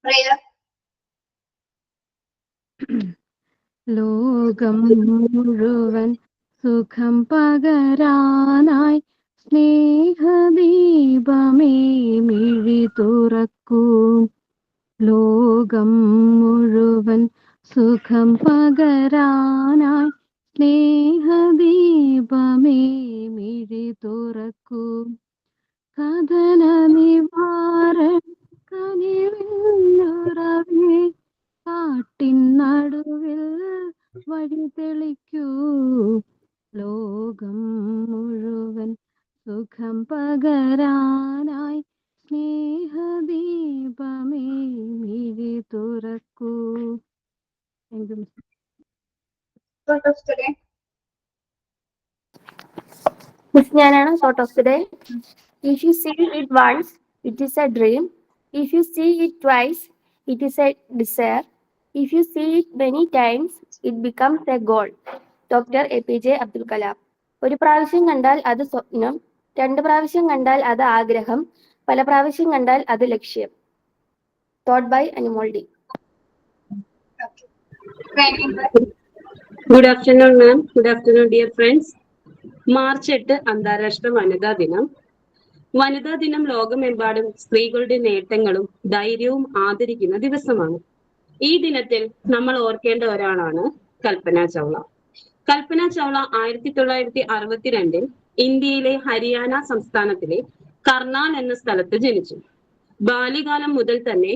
Prayer. ലോകം മുഴുവൻ സുഖം പകരാനായി സ്നേഹദീപമേ മിഴി തുറക്കൂ. ലോകം മുഴുവൻ സുഖം പകരാനായി സ്നേഹദീപമേ മിഴി തുറക്കൂ. കഥന നിവാരൺ കനിവിന്നുറവേ കാട്ടിൻ നടുവിൽ വഴി തെളിക്കൂ. ലോകം മുഴുവൻ സുഖം പകരാനായി സ്നേഹദീപമേ മിഴി തുറക്കൂ. Thank you. Quote of the day. Miss Nyanana, quote of the day. If you see it once, it is a dream. If you see it twice, it is a desire. If you see it many times, it becomes a goal. Doctor APJ Abdul Kalam. ഒരു പ്രാവശ്യം കണ്ടാൽ അത് സ്വപ്നം, രണ്ട് പ്രാവശ്യം കണ്ടാൽ അത് ആഗ്രഹം, പല പ്രാവശ്യം കണ്ടാൽ അത് ലക്ഷ്യം. തോട്ട് ബൈ അനിമോൾഡി. Okay. Training. Good afternoon, ma'am. Good afternoon, dear friends. March 8 അന്താരാഷ്ട്ര വനിതാ ദിനം. വനിതാ ദിനം ലോകമെമ്പാടും സ്ത്രീകളുടെ നേട്ടങ്ങളും ധൈര്യവും ആദരിക്കുന്ന ദിവസമാണ്. ഈ ദിനത്തിൽ നമ്മൾ ഓർക്കേണ്ട ഒരാളാണ് കൽപ്പന ചൗള. കൽപ്പന ചൗള 1962 ഇന്ത്യയിലെ ഹരിയാന സംസ്ഥാനത്തിലെ കർണാൽ എന്ന സ്ഥലത്ത് ജനിച്ചു. ബാല്യകാലം മുതൽ തന്നെ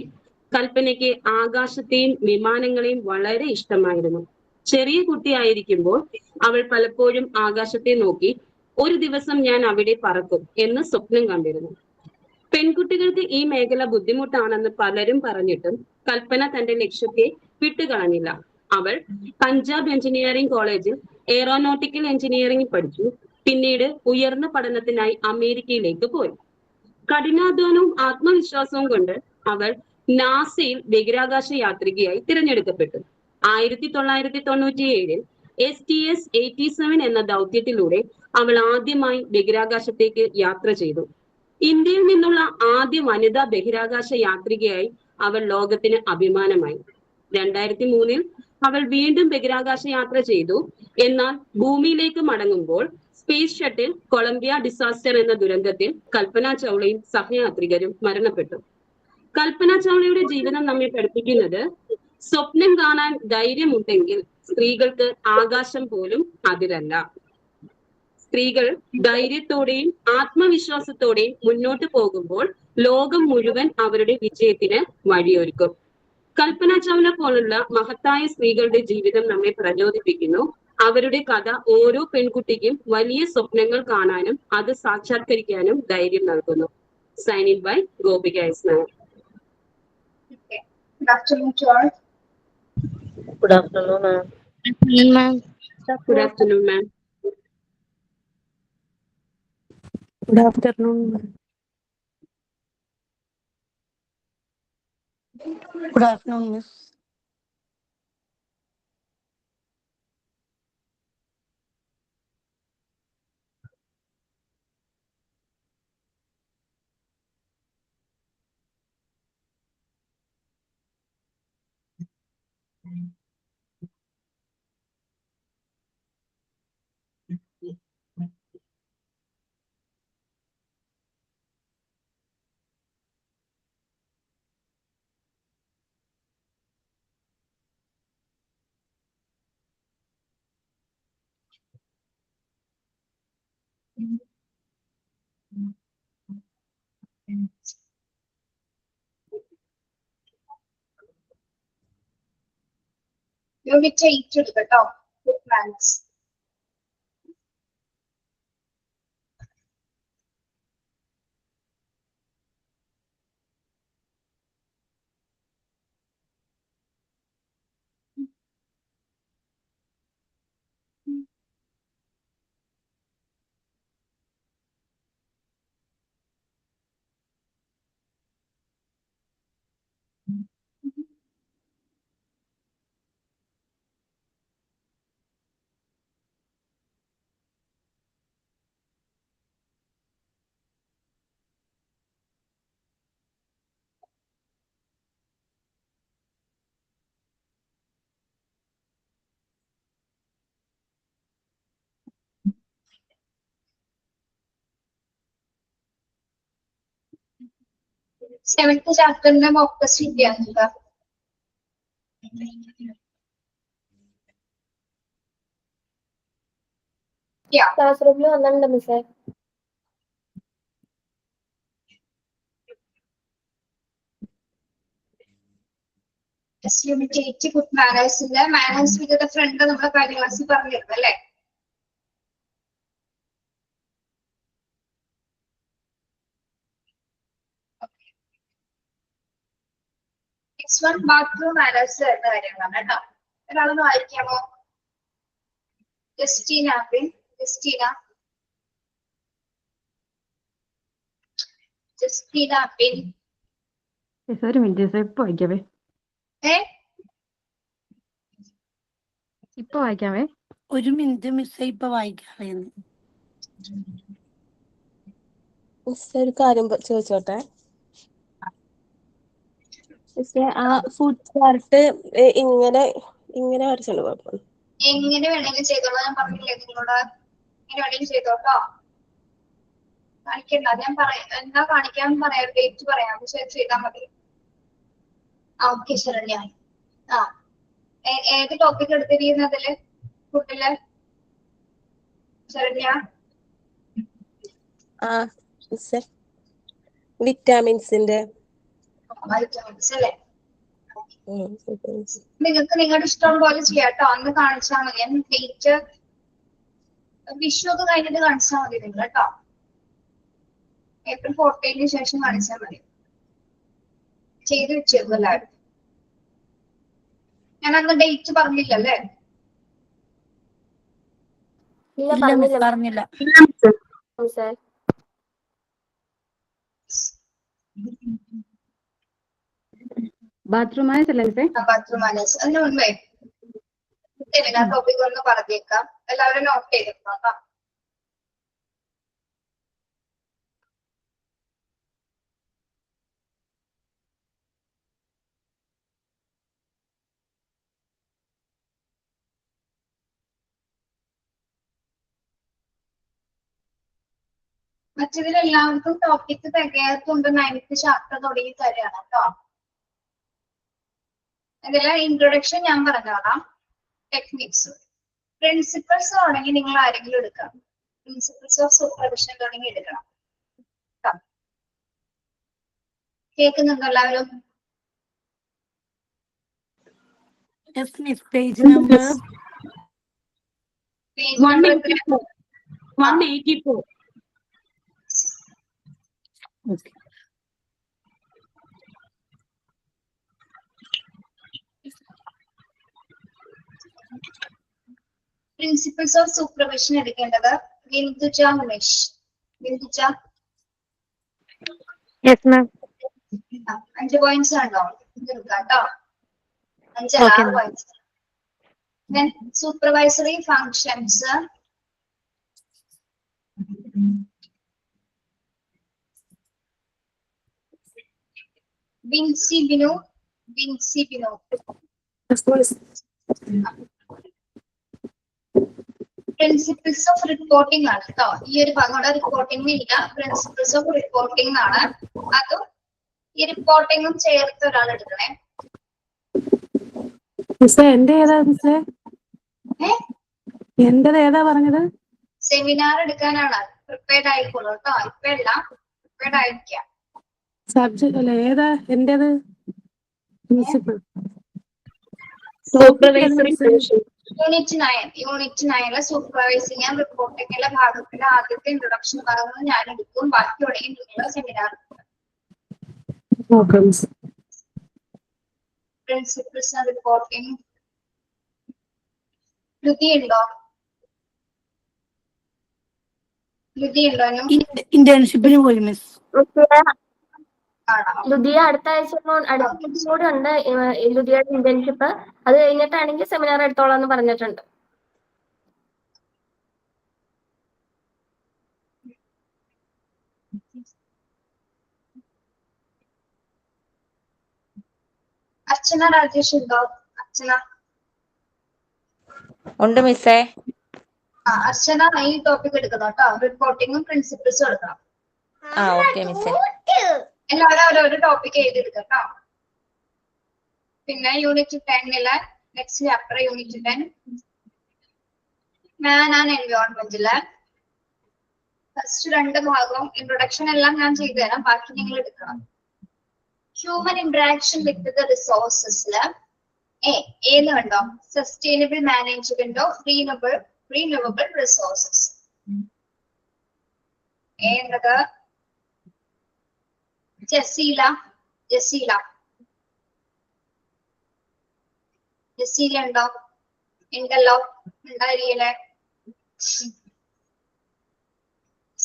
കൽപ്പനയ്ക്ക് ആകാശത്തെയും വിമാനങ്ങളെയും വളരെ ഇഷ്ടമായിരുന്നു. ചെറിയ കുട്ടിയായിരിക്കുമ്പോൾ അവൾ പലപ്പോഴും ആകാശത്തെ നോക്കി ഒരു ദിവസം ഞാൻ അവിടെ പറക്കും എന്ന് സ്വപ്നം കണ്ടിരുന്നു. പെൺകുട്ടികൾക്ക് ഈ മേഖല ബുദ്ധിമുട്ടാണെന്ന് പലരും പറഞ്ഞിട്ടും കൽപ്പന തന്റെ ലക്ഷ്യത്തെ വിട്ടുകളഞ്ഞില്ല. അവൾ പഞ്ചാബ് എഞ്ചിനീയറിംഗ് കോളേജിൽ എയറോനോട്ടിക്കൽ എഞ്ചിനീയറിംഗ് പഠിച്ചു. പിന്നീട് ഉയർന്ന പഠനത്തിനായി അമേരിക്കയിലേക്ക് പോയി. കഠിനാധ്വാനവും ആത്മവിശ്വാസവും കൊണ്ട് അവൾ നാസയിൽ ബഹിരാകാശ യാത്രികയായി തിരഞ്ഞെടുക്കപ്പെട്ടു. 1997 STS-87 എന്ന ദൗത്യത്തിലൂടെ അവൾ ആദ്യമായി ബഹിരാകാശത്തേക്ക് യാത്ര ചെയ്തു. ഇന്ത്യയിൽ നിന്നുള്ള ആദ്യ വനിതാ ബഹിരാകാശ യാത്രികയായി അവൾ ലോകത്തിന് അഭിമാനമായി. 2003 അവൾ വീണ്ടും ബഹിരാകാശ യാത്ര ചെയ്തു. എന്നാൽ ഭൂമിയിലേക്ക് മടങ്ങുമ്പോൾ സ്പേസ് ഷട്ടിൽ കൊളംബിയ ഡിസാസ്റ്റർ എന്ന ദുരന്തത്തിൽ കൽപ്പന ചൗളയും സഹയാത്രികരും മരണപ്പെട്ടു. കൽപ്പന ചൗളയുടെ ജീവിതം നമ്മെ പഠിപ്പിക്കുന്നത് സ്വപ്നം കാണാൻ ധൈര്യമുണ്ടെങ്കിൽ സ്ത്രീകൾക്ക് ആകാശം പോലും അതിരല്ല. സ്ത്രീകൾ ധൈര്യത്തോടെയും ആത്മവിശ്വാസത്തോടെയും മുന്നോട്ട് പോകുമ്പോൾ ലോകം മുഴുവൻ അവരുടെ വിജയത്തിന് വഴിയൊരുക്കും. കൽപ്പന ചൗള പോലുള്ള മഹത്തായ സ്ത്രീകളുടെ ജീവിതം നമ്മെ പ്രചോദിപ്പിക്കുന്നു. അവരുടെ കഥ ഓരോ പെൺകുട്ടിക്കും വലിയ സ്വപ്നങ്ങൾ കാണാനും അത് സാക്ഷാത്കരിക്കാനും ധൈര്യം നൽകുന്നു. Signing by Gopika S Nair. Okay. Good afternoon to all. Good afternoon, ma'am. Good afternoon, ma'am. Good afternoon, ma'am. Good afternoon, miss. Unit 8 എടുക്കട്ടോ. Good plans. സെവൻത്ത് ചാപ്റ്ററിന്റെ മോക്ക് ടെസ്റ്റ് കിട്ടിയാ? ക്ലാസ് റൂമിൽ വന്നിട്ടുണ്ട് മിസ്സേ. യൂണിറ്റ് 8 ഗുഡ് മാനേഴ്സിന്റെ മാനേഴ്സ് വിത്ത് ഫ്രണ്ട് നമ്മുടെ കഴിഞ്ഞ ക്ലാസ്സിൽ പറഞ്ഞിരുന്നു അല്ലേ? നെക്സ്റ്റ് വൺ ബാത്റൂം മാനേഴ്സ് എന്ന കാര്യങ്ങളാണ് കേട്ടോ. ഒരാളൊന്ന് വായിക്കാമോ? ജസ്റ്റീന പിൻ. ഒരു മിനിറ്റ് ഇപ്പൊ വായിക്കാവേ. ഇപ്പൊ വായിക്കാവേ. ഒരു മിനിറ്റ് മിസ് ഇപ്പൊ വായിക്കാവേ. മിസ് ഒരു കാര്യം ചോദിച്ചോട്ടെ. മിസ് ആ ഫുഡ് ചാർട്ട് ഇങ്ങനെ വരച്ചോണ്ട് കുഴപ്പമില്ല. എങ്ങനെ വേണമെങ്കിലും ചെയ്തോളൂ. ഞാൻ പറഞ്ഞില്ലേ നിങ്ങളോട്, എങ്ങനെ വേണമെങ്കിലും ചെയ്തോട്ടോ. കാണിക്കണ്ട, ഞാൻ പറയാം എന്താ കാണിക്കാൻ പറയാം, ഡേറ്റ് പറയാം, ചെയ്താൽ മതി. ഓക്കെ ശരണ്യ. ഏത് ടോപ്പിക് എടുത്തിരിക്കുന്നതില് ഫുഡില് ശരണ്യ? വിറ്റാമിൻസിന്റെ. വൈറ്റമിൻസ് അല്ലേ? നിങ്ങൾക്ക് നിങ്ങളുടെ ഇഷ്ടം പോലെ ചെയ്യാട്ടോ. അന്ന് കാണിച്ചാൽ മതി. ഞാൻ ഡേറ്റ് വിഷു ഒക്കെ കഴിഞ്ഞിട്ട് കാണിച്ചാൽ മതി നിങ്ങൾ കേട്ടോ. April 14 ശേഷം കാണിച്ചാൽ മതി. ചെയ്ത് വെച്ചേക്കും എല്ലാവരും. ഞാൻ അന്ന് ഡേറ്റ് പറഞ്ഞില്ലല്ലേ? പറഞ്ഞില്ല. ബാത്റൂം മാനേഴ്സ് ബാത്റൂം മാനേഴ്സ് അതിന് മുൻപേ ടോപ്പിക് ഒന്ന് പറഞ്ഞേക്കാം. എല്ലാവരും നോട്ട് ചെയ്തിട്ടോ കേട്ടോ. മറ്റതിൽ എല്ലാവർക്കും ടോപ്പിക് തികയാത്തുകൊണ്ട് 9th ചാപ്റ്റർ തുടങ്ങി തരാണ് കേട്ടോ. ഇതിലെ ഇൻട്രൊഡക്ഷൻ ഞാൻ പറഞ്ഞോളാം. ടെക്നിക്സ്, പ്രിൻസിപ്പൽസ് തുടങ്ങി നിങ്ങൾ ആരെങ്കിലും എടുക്കാം. പ്രിൻസിപ്പൽസ് ഓഫ് സൂപ്പർവിഷൻ തുടങ്ങി എടുക്കണം. കേൾക്കുന്നുണ്ടോ എല്ലാവരും? Page number 184. Principles of supervision എടുക്കേണ്ടത് ബിന്ദുജ ഉമേഷ്. ബിന്ദുജ 5 പോയിന്റ്സ് ഉണ്ടോ? കേട്ടോ, 5 points. Supervisory functions, Vincy Binu. Principles of reporting ആണ് കേട്ടോ. ഈ ഒരു ഭാഗം റിപ്പോർട്ടിംഗ് ഇല്ല, പ്രിൻസിപ്പിൾസ് ഓഫ് റിപ്പോർട്ടിംഗ് ആണ്. അതും ഈ റിപ്പോർട്ടിംഗും ചേർത്ത് ഒരാൾ എടുക്കണേ. എന്റെ ഏതാ പറഞ്ഞത്? സെമിനാർ എടുക്കാനാണ്. പ്രിപ്പയർഡ് ആയിക്കോളൂ കേട്ടോ. ഇപ്പൊ എല്ലാം പ്രിപ്പയർഡ് ആയിരിക്കാം. സബ്ജക്ട് അല്ല, ഏതാ എന്റേത്? Principal supervisory function. Unit 9 supervising and റിപ്പോർട്ടിംഗിലെ ഭാഗത്തിന്റെ ആദ്യത്തെ ഇൻട്രൊഡക്ഷൻ ഭാഗങ്ങൾ ഞാൻ എടുക്കും. ബാക്കിയോടെ നിങ്ങളുടെ സെമിനാർ. Principles and reporting. ലുതിയുണ്ടോ? ഇന്റേൺഷിപ്പിന് പോയി മിസ്. ലുദിയ അടുത്ത ആഴ്ച കൂടെ ഉണ്ട്. ലുദിയയുടെ ഇന്റേൺഷിപ്പ്. അത് കഴിഞ്ഞിട്ടാണെങ്കിൽ സെമിനാർ എടുത്തോളാം എന്ന് പറഞ്ഞിട്ടുണ്ട്. അർച്ചന രാജേഷ് ഉണ്ടോ? അർച്ചന ഉണ്ട് മിസ്സേ. അർച്ചന ഈ ടോപ്പിക് എടുക്കണം കേട്ടോ. റിപ്പോർട്ടിങ്ങും പ്രിൻസിപ്പിൾസും എടുക്കണം. ഓക്കെ മിസ്സേ. എല്ലാവരും ഓരോരോ ടോപ്പിക് എഴുതിയെടുക്കാം കേട്ടോ. പിന്നെ unit 10 next chapter unit 10 man and എൻവയോൺമെന്റില് ഫസ്റ്റ് 2 ഭാഗവും ഇൻട്രൊഡക്ഷൻ എല്ലാം ഞാൻ ചെയ്തു തരാം, ബാക്കി നിങ്ങൾ എടുക്കണം. ഹ്യൂമൻ ഇന്ററാക്ഷൻ വിത്ത് ദ റിസോഴ്സസില് ഏന്ന് കണ്ടോ, sustainable management of renewable resources. എന്നത് ജസീല ഉണ്ടോ? ഉണ്ടല്ലോ, ഉണ്ടായിരിക്കല്ലേ?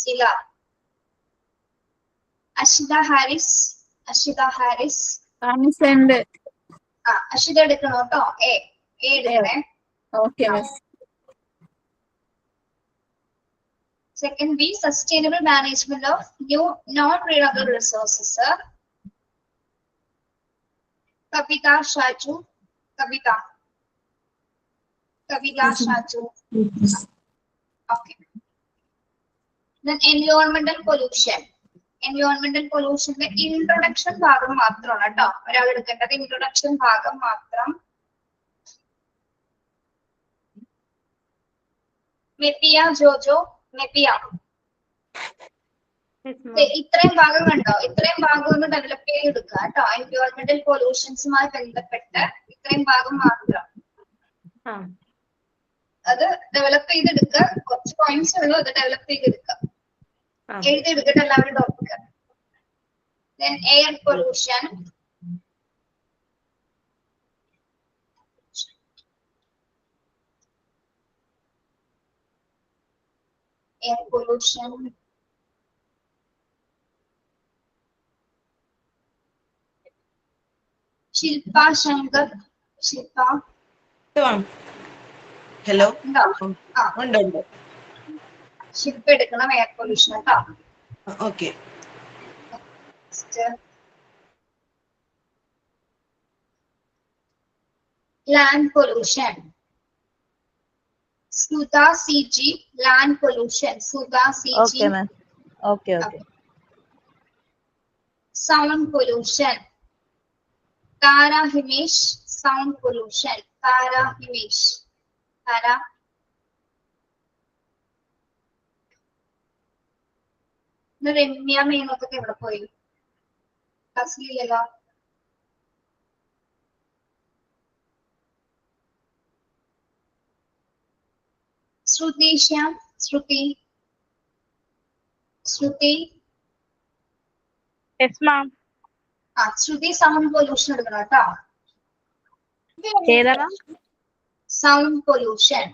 സില. അഷിത ഹാരിസ് അഷിത എടുക്കണോ കേട്ടോ? എ എടുക്കണേ. Okay miss. Second B, sustainable management of new non-renewable resources. Kavita Shaju. Okay. Then environmental pollution. Introduction ഭാഗം മാത്രമാണ് കേട്ടോ ഒരാൾ എടുക്കേണ്ടത്. ഇൻട്രൊഡക്ഷൻ ഭാഗം മാത്രം. മെപ്പിയ ജോജോ. ഇത്രയും ഭാഗം കണ്ടോ? ഇത്രയും ഭാഗം ഒന്ന് ഡെവലപ്പ് ചെയ്തെടുക്കുക കേട്ടോ. എൻവയോൺമെന്റൽ പൊല്യൂഷൻസുമായി ബന്ധപ്പെട്ട് ഇത്രയും ഭാഗം മാത്രം അത് ഡെവലപ്പ് ചെയ്തെടുക്കുക. കുറച്ച് പോയിന്റ്സ് ഉള്ളൂ, അത് ഡെവലപ്പ് ചെയ്തെടുക്കുക. എഴുതിയെടുക്കട്ടെ എല്ലാവരും ടോപ്പിക്. Then air pollution. ശില്പ ശങ്കർ. ഹലോ. ഉണ്ട്. ശില്പ എടുക്കണം എയർ പൊല്യൂഷൻ കേട്ടോ. Okay. Land pollution. Sudha CG. Land pollution. Sudha CG. Okay, ma'am. Okay. Sound pollution. Tara Himesh. Sound pollution. Tara Himesh. Tara. Ramya മേനൊക്കെ എവിടെ പോയി? ക്ലാസ്സിലില്ലല്ലോ. Shruti. Yes, ma'am. Shruti sound pollution എടുക്കണം കേട്ടോ. ഏതാ? Sound pollution.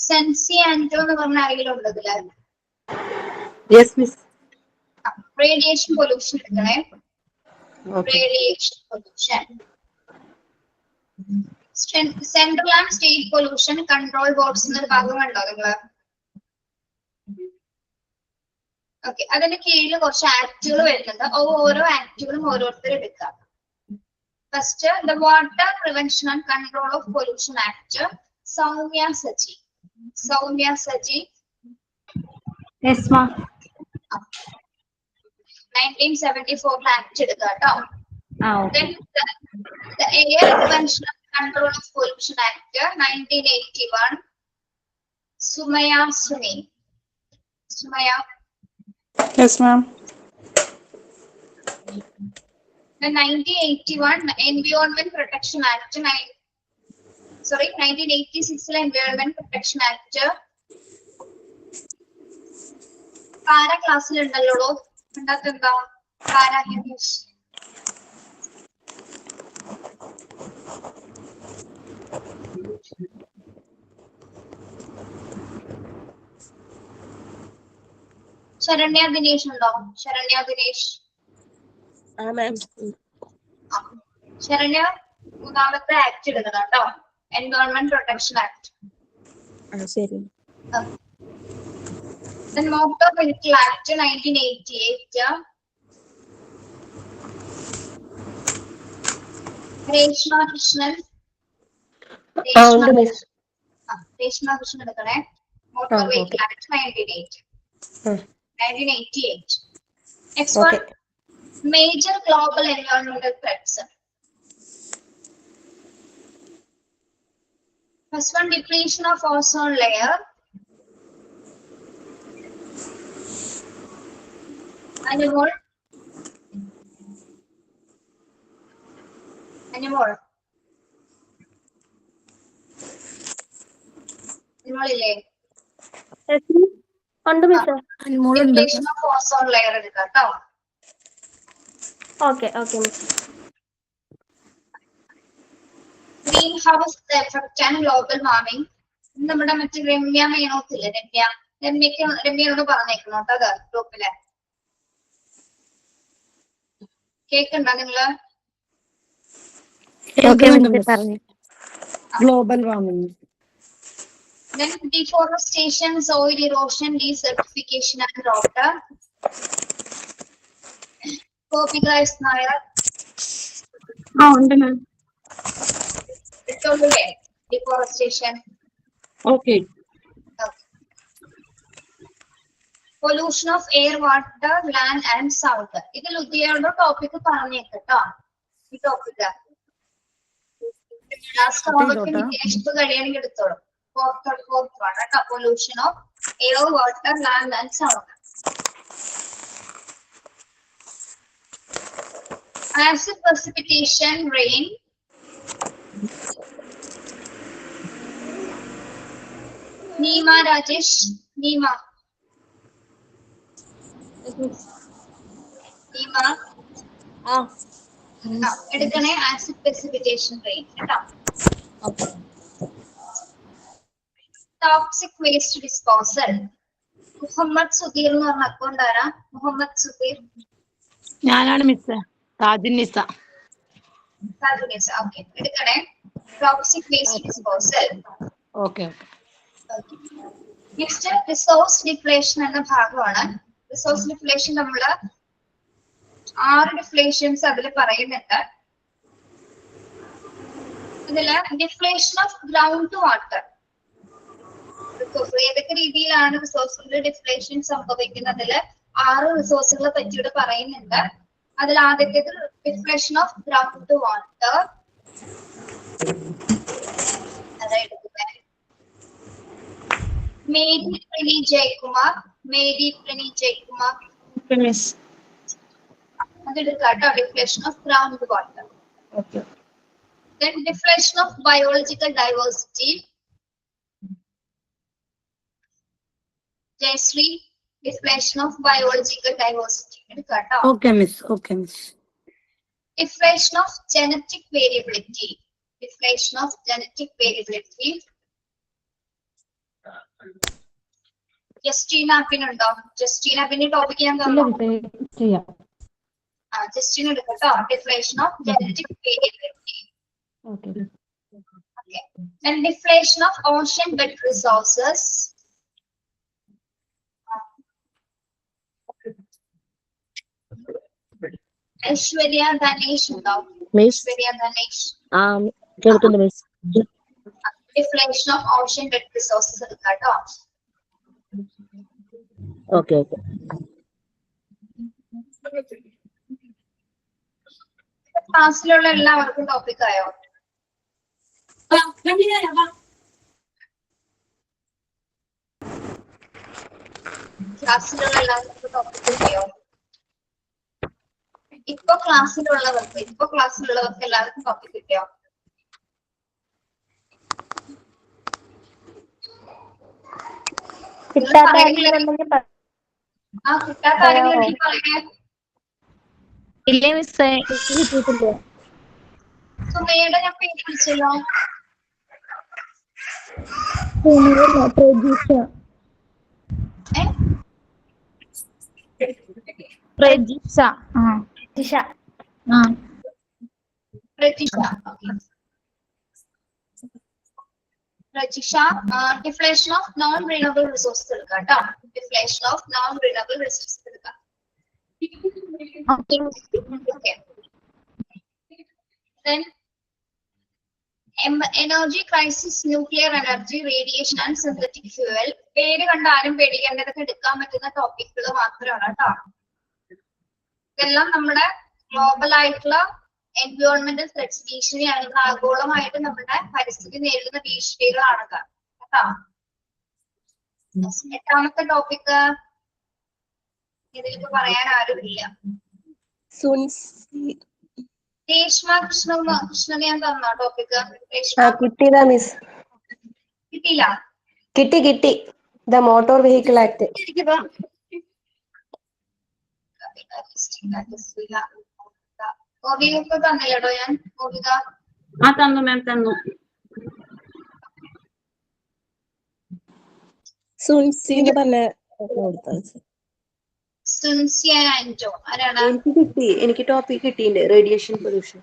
സെൻസി ആൻഡോ എന്ന് പറഞ്ഞ ആരെങ്കിലും ഉണ്ട് ഇതില്? Yes miss. റേഡിയേഷൻ പൊല്യൂഷൻ എടുക്കണേ. Radiation pollution. Central and state pollution control boards എന്നൊരു ഭാഗം കണ്ടോ നിങ്ങള്? ഓക്കെ, അതിന്റെ കീഴിൽ കുറച്ച് ആക്ടുകൾ വരുന്നുണ്ട്. ഓരോ ആക്ടുകളും ഓരോരുത്തർ എടുക്കാം. First the water prevention and control of pollution act. Soumya Saji. Yes, ma'am. 1974 act എടുക്കുക കേട്ടോ. Okay. Then the Air Prevention and Control of Pollution Act 1981. Sumaya. Yes, ma'am. The 1981 Environment Protection Act. 1986 Environment Protection Act. പാര ക്ലാസ്സിലുണ്ടല്ലോ. ഉണ്ടാത്തെന്താ? പാര ഹിമേഷ്. ശരണ്യ ദിനേശ് ഉണ്ടോ? ശരണ്യ മൂന്നാമത്തെ act എടുക്കണം കേട്ടോ. Environment protection act. ശരി. Then Motor Vehicle Act 1988. Reshma Krishnan. ഉണ്ട് മിസ്. രേഷ്മ കൃഷ്ണൻ എടുക്കണേ. Motor vehicle act 1988. Next one, major global environmental threats. First one, depletion of ozone layer. Animal. ഇല്ലേ? ഉണ്ട് miss. Depletion of ozone layer എടുക്കാം കേട്ടോ. Okay miss. Green house effect and global warming. നമ്മുടെ മറ്റേ രമ്യ മേനോത്തില്ലേ, രമ്യയോട് പറഞ്ഞേക്കണം കേട്ടോ അത് ഗ്രൂപ്പില്. കേക്കുണ്ടോ നിങ്ങള്? Global warming. Then deforestation, soil erosion, desertification and water. Gopika is Nayar. ഉണ്ട് മാം. Deforestation. Okay. Pollution of air, water, land and sound. ഇത് ലുധിയുടെ ടോപ്പിക് പറഞ്ഞേട്ടോ. ഈ ടോപ്പിക് ലാസ്റ്റ് കഴിയാണെങ്കിൽ എടുത്തോളും. Fourth one, pollution of air, water, land and sound. Acid precipitation, rain. Neema Rajesh. Neema. എടുക്കണേ. Acid precipitation rain കേട്ടോ. Toxic waste disposal. Muhammad Sudheer എന്ന് പറഞ്ഞ account ആരാ? മുഹമ്മദ് സുധീർ. ഞാനാണ് മിസ്. താജുന്നിസ. ഓക്കെ എടുക്കണേ. Toxic waste disposal. Okay. Next resource depletion എന്ന ഭാഗമാണ്. Resource depletion നമ്മള് 6 ഡിഫ്ലേഷൻസ് അതിൽ പറയുന്നുണ്ട്. ഇതില് ഡിഫ്ലേഷൻ ഓഫ് ഗ്രൗണ്ട് വാട്ടർ. ഏതൊക്കെ രീതിയിലാണ് റിസോഴ്സുകളുടെ ഡിഫ്ലേഷൻ സംഭവിക്കുന്നതിൽ 6 റിസോഴ്സുകളെ പറ്റിയിട്ട് പറയുന്നുണ്ട്. അതിൽ ആദ്യത്തേത് ഡിഫ്ലേഷൻ ഓഫ് ഗ്രൗണ്ട് വാട്ടർ. അതായത് മേരി പ്രണി ജയകുമാർ. അതെടുക്കാട്ടോ. Deflation of ground water. Then deflation of biological diversity. Jayashree, deflation of biological diversity. Okay, miss. Deflation of genetic variability. Justina പിന്നുണ്ടോ? Justina പിന്നെ topic ഞാൻ തന്നോ? Justina എടുക്കട്ടോ. Deflation of genetic variability. Okay. And deflation of ocean bed resources. Aishwarya Ganesh undo? Aishwarya Ganesh. കേൾക്കുന്നു മിസ്. Deflation of ocean bed resources എടുക്കാട്ടോ. Okay. ക്ലാസ്സിലുള്ള എല്ലാവർക്കും topic ആയോ? ക്ലാസ്സിലുള്ള എല്ലാവർക്കും ടോപ്പിക് കിട്ടിയോ? ഇപ്പൊ ക്ലാസ്സിലുള്ളവർക്ക് എല്ലാവർക്കും ടോപ്പിക് കിട്ടിയോ? കിട്ടാത്ത ആരെങ്കിലും പറയണേ. ഇല്ലേ മിസ്സേ? സുമയുടെ ഞാൻ പേര് വിളിച്ചല്ലോ. Prajisha. Rajisha, deflation of non-renewable resources എടുക്കാട്ടോ. Deflation of non-renewable resources എടുക്കാം. Okay. Then energy crisis, nuclear energy, radiation and synthetic fuel. പേര് കണ്ട ആരും പേടിക്കേണ്ടതൊക്കെ എടുക്കാൻ പറ്റുന്ന ടോപ്പിക്കുകൾ മാത്രമാണ് കേട്ടോ. ഇതെല്ലാം നമ്മുടെ ഗ്ലോബൽ ആയിട്ടുള്ള എൻവയോൺമെന്റൽ ത്രെറ്റ്സ്, ഭീഷണിയാണ്. ആഗോളമായിട്ട് നമ്മുടെ പരിസ്ഥിതി നേരിടുന്ന ഭീഷണികളാണ് കേട്ടോ. എട്ടാമത്തെ ടോപ്പിക് ഇതിലിപ്പോ പറയാൻ ആരുമില്ല. രേഷ്മ കൃഷ്ണനെ ഞാൻ തന്നോ ടോപ്പിക്? കിട്ടിയതാ മിസ്. കിട്ടിയില്ല? കിട്ടി. The motor vehicle act. കോവിക്ക് തന്നില്ലട്ടോ ഞാൻ. കോവിക തന്നു മാം, തന്നു. സുൻസിയാൻറ്റോ ആരാണ്? എനിക്ക് ടോപ്പിക് കിട്ടിയിട്ടുണ്ട്, റേഡിയേഷൻ പൊല്യൂഷൻ.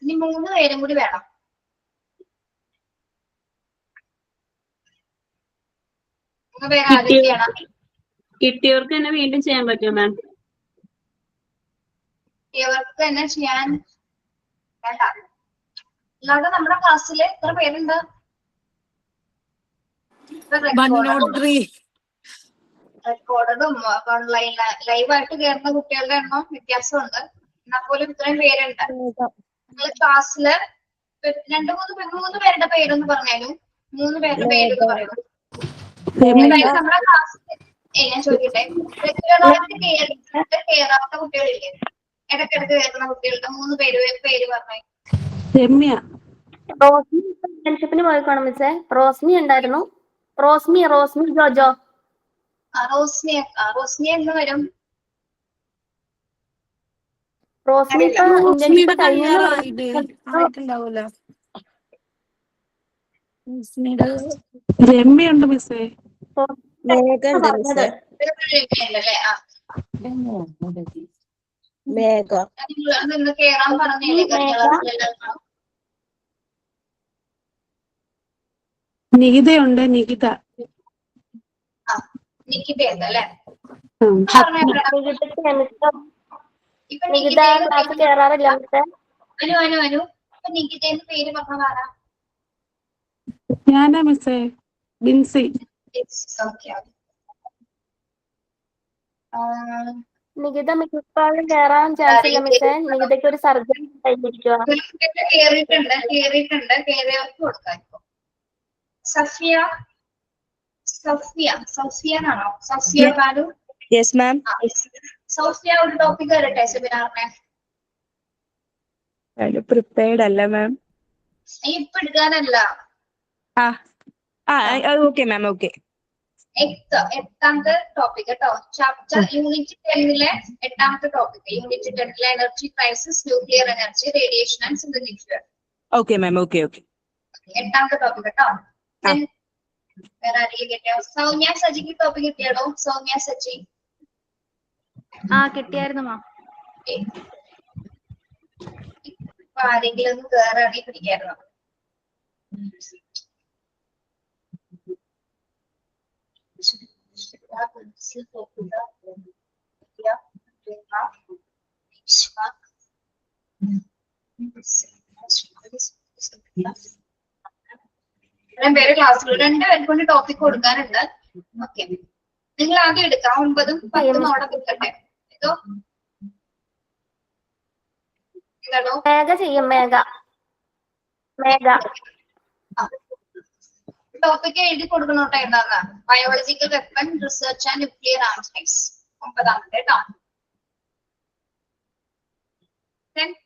ഇനി 3 പേരും കൂടി വേണം. കിട്ടിയവർക്ക് തന്നെ വീണ്ടും ചെയ്യാൻ പറ്റുമോ മാം? ഇവർക്ക് തന്നെ ചെയ്യാൻ വേണ്ട. അല്ലാതെ നമ്മുടെ ക്ലാസ്സിൽ എത്ര പേരുണ്ട്? റെക്കോർഡും ഓൺലൈൻ ലൈവായിട്ട് കയറുന്ന കുട്ടികളുടെ എണ്ണം വ്യത്യാസമുണ്ട്. എന്നാൽ പോലും ഇത്രയും പേരുണ്ട്. നിങ്ങൾ ക്ലാസ്സില് 2-3 പേരുടെ പേരൊന്ന് പറഞ്ഞാലും 3 പേരുടെ പേരൊന്ന് പറയുന്നു. നമ്മുടെ ക്ലാസ്സിൽ ഞാൻ ചോദിക്കട്ടെ, റെഗുലറായിട്ട് കയറാത്ത കുട്ടികളില്ലേ? ഇടയ്ക്കിടയ്ക്ക് കയറുന്ന കുട്ടികളുടെ 3 പേര് പറഞ്ഞു. ഇന്റേൺഷിപ്പിന് പോയിക്കോണം മിസ്സേ. റോസ്മി ഉണ്ടായിരുന്നു. റോസ്മി ജോജോ. റോസ്മി എന്ന് വരും. റോസ്മി ഇന്റേൺഷിപ്പ് രമ്യുണ്ട് മിസ്സേ. നിന്ന് കേറാൻ പറഞ്ഞില്ലേ? നികിതയുണ്ട്. നികിത ഉണ്ടല്ലേ? ക്ലാസ് കേറാറില്ല മിസ്സേ. അനു അപ്പൊ നികിതേന്ന് പേര് പറഞ്ഞതാരാ? ഞാനാ മിസ്സേ, ബിൻസി. നികിത മിക്കവാറും കേറാൻ ചാൻസ് ഇല്ല മിസ്സേ. നികിതയ്ക്ക് ഒരു സർജറി കഴിഞ്ഞിരിക്കുക. കേറിയവർക്ക് കൊടുക്കാൻ. സഫിയാണോ? Safiya Balu. Yes ma'am. Sophia ഒരു ടോപ്പിക് വരട്ടെ സെമിനാറിന്? പ്രിപ്പയർഡ് അല്ല മാം. ഇപ്പൊ എടുക്കാനല്ല. Okay ma'am, okay. എട്ടാമത്തെ ടോപ്പിക് കേട്ടോ. ചാപ്റ്റർ യൂണിറ്റ് 10-ലെ 8ാമത്തെ ടോപ്പിക്. യൂണിറ്റ് 10-ലെ energy crisis, nuclear energy, radiation and synthetic fuel. Okay ma'am, okay. 8ാമത്തെ ടോപ്പിക് കേട്ടോ. വേറെ ആരെങ്കിലും കിട്ടിയോ? സൗമ്യ സജിക്ക് ടോപ്പിക് കിട്ടിയാലോ? സൗമ്യ സജി കിട്ടിയായിരുന്നു മാം. ആരെങ്കിലും ഒന്ന് കേറാണെങ്കിൽ പിടിക്കായിരുന്നു. പേര് ക്ലാസ്സിൽ 2 പേർക്ക് കൊണ്ട് ടോപ്പിക് കൊടുക്കാനുണ്ട്. ഓക്കെ, നിങ്ങൾ ആദ്യം എടുക്കാം. 9ഉം 10ഉം അവിടെ നിൽക്കട്ടെ. ടോപ്പിക് എഴുതി കൊടുക്കണോട്ടെ. എന്താന്ന്? Biological weapon research and nuclear arms. 9ാമത്തെ കേട്ടോ.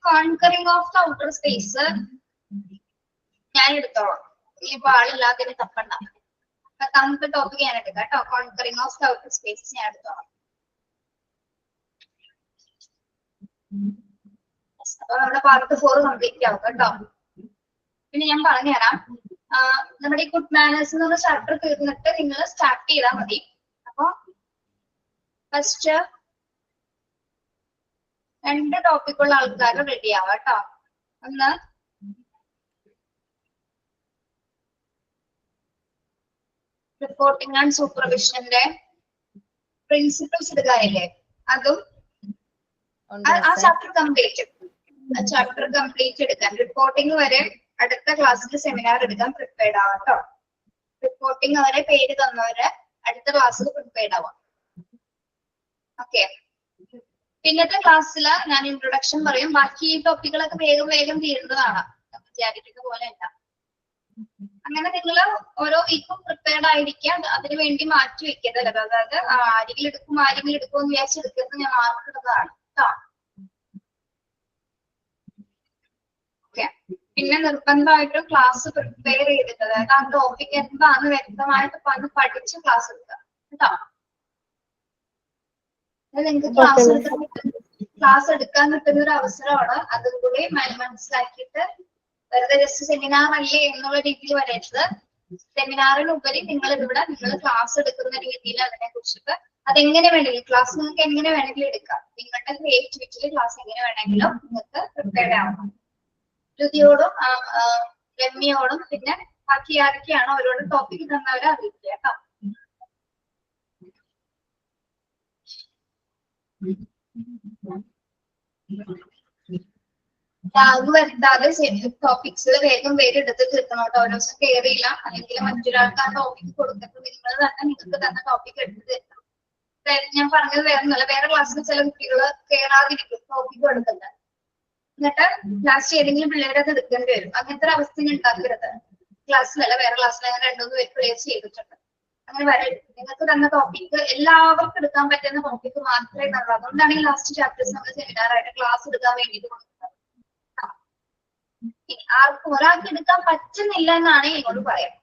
Conquering of the outer space ഞാൻ എടുത്തോളാം. ഇപ്പൊ ആളില്ലാത്തതിന് തപ്പണ്ട. 10ാമത്തെ ടോപ്പിക് ഞാൻ എടുക്കാം കേട്ടോ. Conquering of the outer space ഞാൻ എടുത്തോളാം. അപ്പൊ നമ്മുടെ പാർട്ട് 4 കംപ്ലീറ്റ് ആവും കേട്ടോ. പിന്നെ ഞാൻ പറഞ്ഞുതരാം. നമ്മുടെ ഈ ഗുഡ് മാനേഴ്സ് എന്ന് പറഞ്ഞ ചാപ്റ്റർ തീർന്നിട്ട് നിങ്ങൾ സ്റ്റാർട്ട് ചെയ്താൽ മതി. അപ്പൊ ഫസ്റ്റ് 2 ടോപ്പിക്കുള്ള ആൾക്കാർ റെഡി ആവാം കേട്ടോ. ഒന്ന് റിപ്പോർട്ടിംഗ് ആൻഡ് സൂപ്പർവിഷന്റെ പ്രിൻസിപ്പിൾസ് എടുക്കാനില്ലേ? അതും ആ ചാപ്റ്റർ കംപ്ലീറ്റ്. ചാപ്റ്റർ കംപ്ലീറ്റ് എടുക്കാൻ റിപ്പോർട്ടിംഗ് വരെ അടുത്ത ക്ലാസ്സിൽ സെമിനാർ എടുക്കാൻ പ്രിപ്പയർഡ് ആവാം കേട്ടോ. റിപ്പോർട്ടിംഗ് വരെ പേര് തന്നവരെ അടുത്ത ക്ലാസ്സിൽ പ്രിപ്പയർഡ് ആവാം. ഓക്കെ, പിന്നത്തെ ക്ലാസ്സിൽ ഞാൻ ഇൻട്രൊഡക്ഷൻ പറയും. ബാക്കി ഈ ടോപ്പിക്കുകളൊക്കെ വേഗം വേഗം തീരുന്നതാണ്, വിചാരിക്കുന്ന പോലെ അല്ല. അങ്ങനെ നിങ്ങൾ ഓരോ വീക്കും പ്രിപ്പയർഡ് ആയിരിക്കുക. അതിനു വേണ്ടി മാറ്റി വെക്കരുത്. അതായത് ആരെങ്കിലും എടുക്കും എന്ന് വിചാരിച്ചെടുക്കുന്നത് ഞാൻ മാർക്കിടുന്നതാണ് കേട്ടോ. ഓക്കെ, പിന്നെ നിർബന്ധമായിട്ടും ക്ലാസ് പ്രിപ്പയർ ചെയ്തിട്ട്, അതായത് ആ ടോപ്പിക് എന്താന്ന് വ്യക്തമായിട്ട് പഠിച്ച് ക്ലാസ് എടുക്കുക കേട്ടോ. നിങ്ങൾക്ക് ക്ലാസ് എടുക്കാൻ കിട്ടുന്ന ഒരു അവസരമാണ്. അതും കൂടി മനസ്സിലാക്കിയിട്ട് വെറുതെ ജസ്റ്റ് സെമിനാർ അല്ലേ എന്നുള്ള രീതിയിൽ വരരുത്. സെമിനാറിനുപരി നിങ്ങൾ ക്ലാസ് എടുക്കുന്ന രീതിയിൽ അതിനെ കുറിച്ചിട്ട് അതെങ്ങനെ വേണമെങ്കിലും ക്ലാസ് നിങ്ങൾക്ക് എങ്ങനെ വേണമെങ്കിലും എടുക്കാം. നിങ്ങളുടെ ക്രിയേറ്റിവിറ്റിയിൽ ക്ലാസ് എങ്ങനെ വേണമെങ്കിലും നിങ്ങൾക്ക് പ്രിപ്പയർ ആവണം. രുതിയോടും രമ്യയോടും പിന്നെ ബാക്കി ആരൊക്കെയാണോ അവരോട് ടോപ്പിക് തന്നവരെ അറിയിക്കുക കേട്ടോ. വരുത്താതെ ടോപ്പിക്സ് വേഗം എടുത്ത് തീർക്കണം കേട്ടോ. ഓരോ ദിവസം കയറിയില്ല അല്ലെങ്കിൽ മറ്റൊരാൾക്ക് ആ ടോപ്പിക് കൊടുത്തിട്ട് നിങ്ങൾക്ക് തന്നെ ടോപ്പിക് എടുത്ത് തീർക്കണം. ഞാൻ പറഞ്ഞത് വേറൊന്നുമല്ല, വേറെ ക്ലാസ്സിൽ ചില കുട്ടികൾ കയറാതിരിക്കും ടോപ്പിക് എടുക്കുന്നത്. എന്നിട്ട് ലാസ്റ്റ് ഏതെങ്കിലും പിള്ളേരത് എടുക്കേണ്ടി വരും. അങ്ങനത്തെ ഒരു അവസ്ഥ ഉണ്ടാക്കരുത്. ക്ലാസ്സിലല്ല വേറെ ക്ലാസ്സിൽ അങ്ങനെ 2-3 പേര് പ്ലേസ് ചെയ്തിട്ടുണ്ട്. അങ്ങനെ വരരുത്. നിങ്ങൾക്ക് തന്ന ടോപ്പിക് എല്ലാവർക്കും എടുക്കാൻ പറ്റുന്ന ടോപ്പിക് മാത്രമേ തന്നുള്ളൂ. അതുകൊണ്ടാണ് ഈ ലാസ്റ്റ് ചാപ്റ്റേഴ്സ് നമ്മൾ സെമിനാർ ആയിട്ട് ക്ലാസ് എടുക്കാൻ വേണ്ടിയിട്ട് കൊടുക്കുന്നത്. ഒരാൾക്ക് എടുക്കാൻ പറ്റുന്നില്ല എന്നാണ് എന്നോട് പറയാം.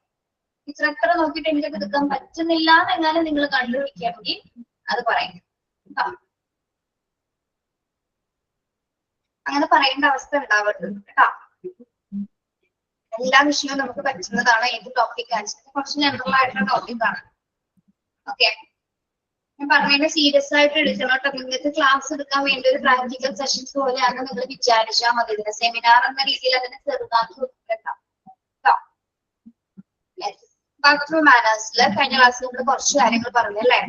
ഇത്ര നോക്കിയിട്ട് എനിക്കത് എടുക്കാൻ പറ്റുന്നില്ല എന്നെങ്ങാനും നിങ്ങൾ കണ്ടുപിടിക്കുകയാണെങ്കിൽ അത് പറയാം. അങ്ങനെ പറയേണ്ട അവസ്ഥ ഉണ്ടാവരുത് കേട്ടോ. എല്ലാ വിഷയവും നമുക്ക് പറ്റുന്നതാണ്. ഏത് ടോപ്പിക് ആണെങ്കിലും കുറച്ച് ജനറൽ ആയിട്ടുള്ള ടോപ്പിക്കാണ്. ഓക്കെ, ഞാൻ പറഞ്ഞതിന്റെ സീരിയസ് ആയിട്ട് എടുക്കണം കേട്ടോ. നിങ്ങൾക്ക് ക്ലാസ് എടുക്കാൻ വേണ്ടി ഒരു പ്രാക്ടിക്കൽ സെഷൻസ് പോലെയാണ് നിങ്ങൾ വിചാരിച്ചാൽ മതി. ഇതിന് സെമിനാർ എന്ന രീതിയിൽ അതിനെ ചെറുതാക്കി കേട്ടോ. ബാത്റൂം മാനേഴ്സിൽ കഴിഞ്ഞ ക്ലാസ്സിൽ നമ്മൾ കുറച്ച് കാര്യങ്ങൾ പറഞ്ഞു അല്ലേ.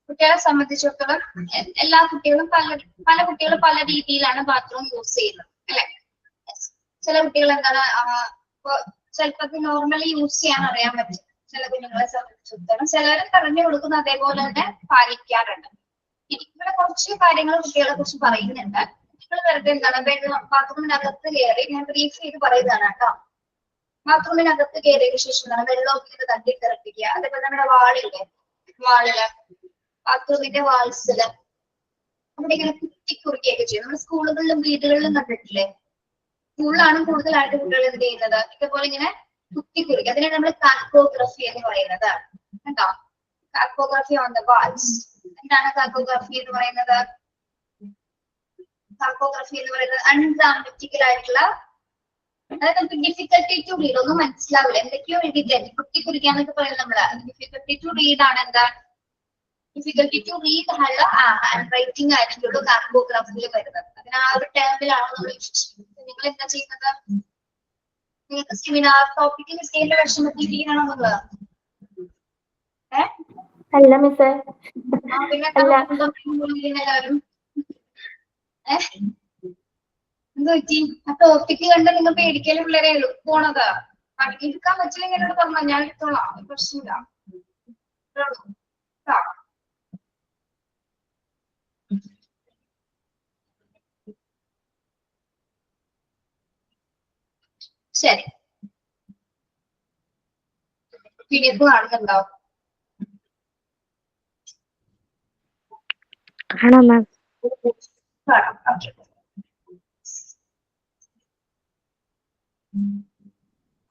കുട്ടികളെ സംബന്ധിച്ചിടത്തോളം എല്ലാ കുട്ടികളും പല കുട്ടികളും പല രീതിയിലാണ് ബാത്റൂം യൂസ് ചെയ്യുന്നത് അല്ലെ. ചില കുട്ടികൾ എന്താണ് ചിലപ്പോൾ നോർമലി യൂസ് ചെയ്യാൻ അറിയാൻ പറ്റും. ചില കുഞ്ഞുങ്ങളെ സംബന്ധിച്ചിടത്തോളം ചിലര് പറഞ്ഞു കൊടുക്കുന്ന അതേപോലെ തന്നെ പാലിക്കാറുണ്ട്. ഇവിടെ കുറച്ച് കാര്യങ്ങൾ കുട്ടികളെ കുറിച്ച് പറയുന്നുണ്ട്. നിങ്ങൾ വെറുതെ എന്താണ് ബാത്റൂമിനകത്ത് കയറി ഞാൻ ബ്രീഫ് ചെയ്ത് പറയുന്നതാണ് കേട്ടോ. ബാത്റൂമിനകത്ത് കയറിയതിനു ശേഷം എന്താണ് വെള്ളമൊക്കെ ഇത് തട്ടി തെറിപ്പിക്കുക. അതേപോലെ നമ്മുടെ വാളില് ബാത്റൂമിന്റെ വാൾസില് അവിടെ ഇങ്ങനെ കുത്തിക്കുറിക്കുകയൊക്കെ ചെയ്യും. നമ്മൾ സ്കൂളുകളിലും വീടുകളിലും കണ്ടിട്ടില്ലേ. സ്കൂളിലാണ് കൂടുതലായിട്ട് കുട്ടികൾ എന്ത് ചെയ്യുന്നത്, ഇതേപോലെ ഇങ്ങനെ കുത്തിക്കുറിക്കുക. അതിനാണ് നമ്മൾ കാർക്കോഗ്രഫി എന്ന് പറയുന്നത് കേട്ടോ. കാർക്കോഗ്രഫി ഓൺ ദ വാൾസ്. എന്താണ് കാർക്കോഗ്രഫി എന്ന് പറയുന്നത്? കാർക്കോഗ്രഫി എന്ന് പറയുന്നത് അൺഗ്രാമറ്റിക്കൽ ആയിട്ടുള്ള, അതായത് നമുക്ക് ഡിഫിക്കൽട്ടി ടു റീഡ്, ഒന്നും മനസ്സിലാവില്ല, എന്തൊക്കെയോ എഴുതിയില്ലേ കുത്തിക്കുറിക്കാന്നൊക്കെ പറയുന്നത്. നമ്മള് ഡിഫിക്കൽട്ടി ടു റീഡ് ആണ്. എന്താ ഡിഫിക്കൽട്ടി ടു റീഡ് ഉള്ള ഹാൻഡ് റൈറ്റിംഗ് ആയിരിക്കുള്ളൂ കാർക്കോഗ്രാഫിയിൽ വരുന്നത്. അതിന് ആ ഒരു ടേമിലാണ് നമ്മൾ വിശ്വസിക്കുന്നത്. നിങ്ങൾ എന്താ ചെയ്യുന്നത്? നിങ്ങൾക്ക് സെമിനാർ ടോപ്പിക്ക് മിസ്സേജിന്റെ വിഷമത്തിരിക്കണോ നിങ്ങള്? അല്ല മിസ്സേ, പിന്നെ എല്ലാവരും എന്ത് പറ്റി? ആ ടോപ്പിക്ക് കണ്ട് നിങ്ങൾ പേടിക്കല് പിള്ളേരെ പോണത്. എടുക്കാൻ പറ്റില്ലെങ്കിൽ എന്നോട് പറഞ്ഞോ, ഞാൻ എടുത്തോളാം, പ്രശ്നമില്ല. ശരി, PDF കാണുന്നുണ്ടോ? കാണാം മാം. കാണാം. ഓക്കെ,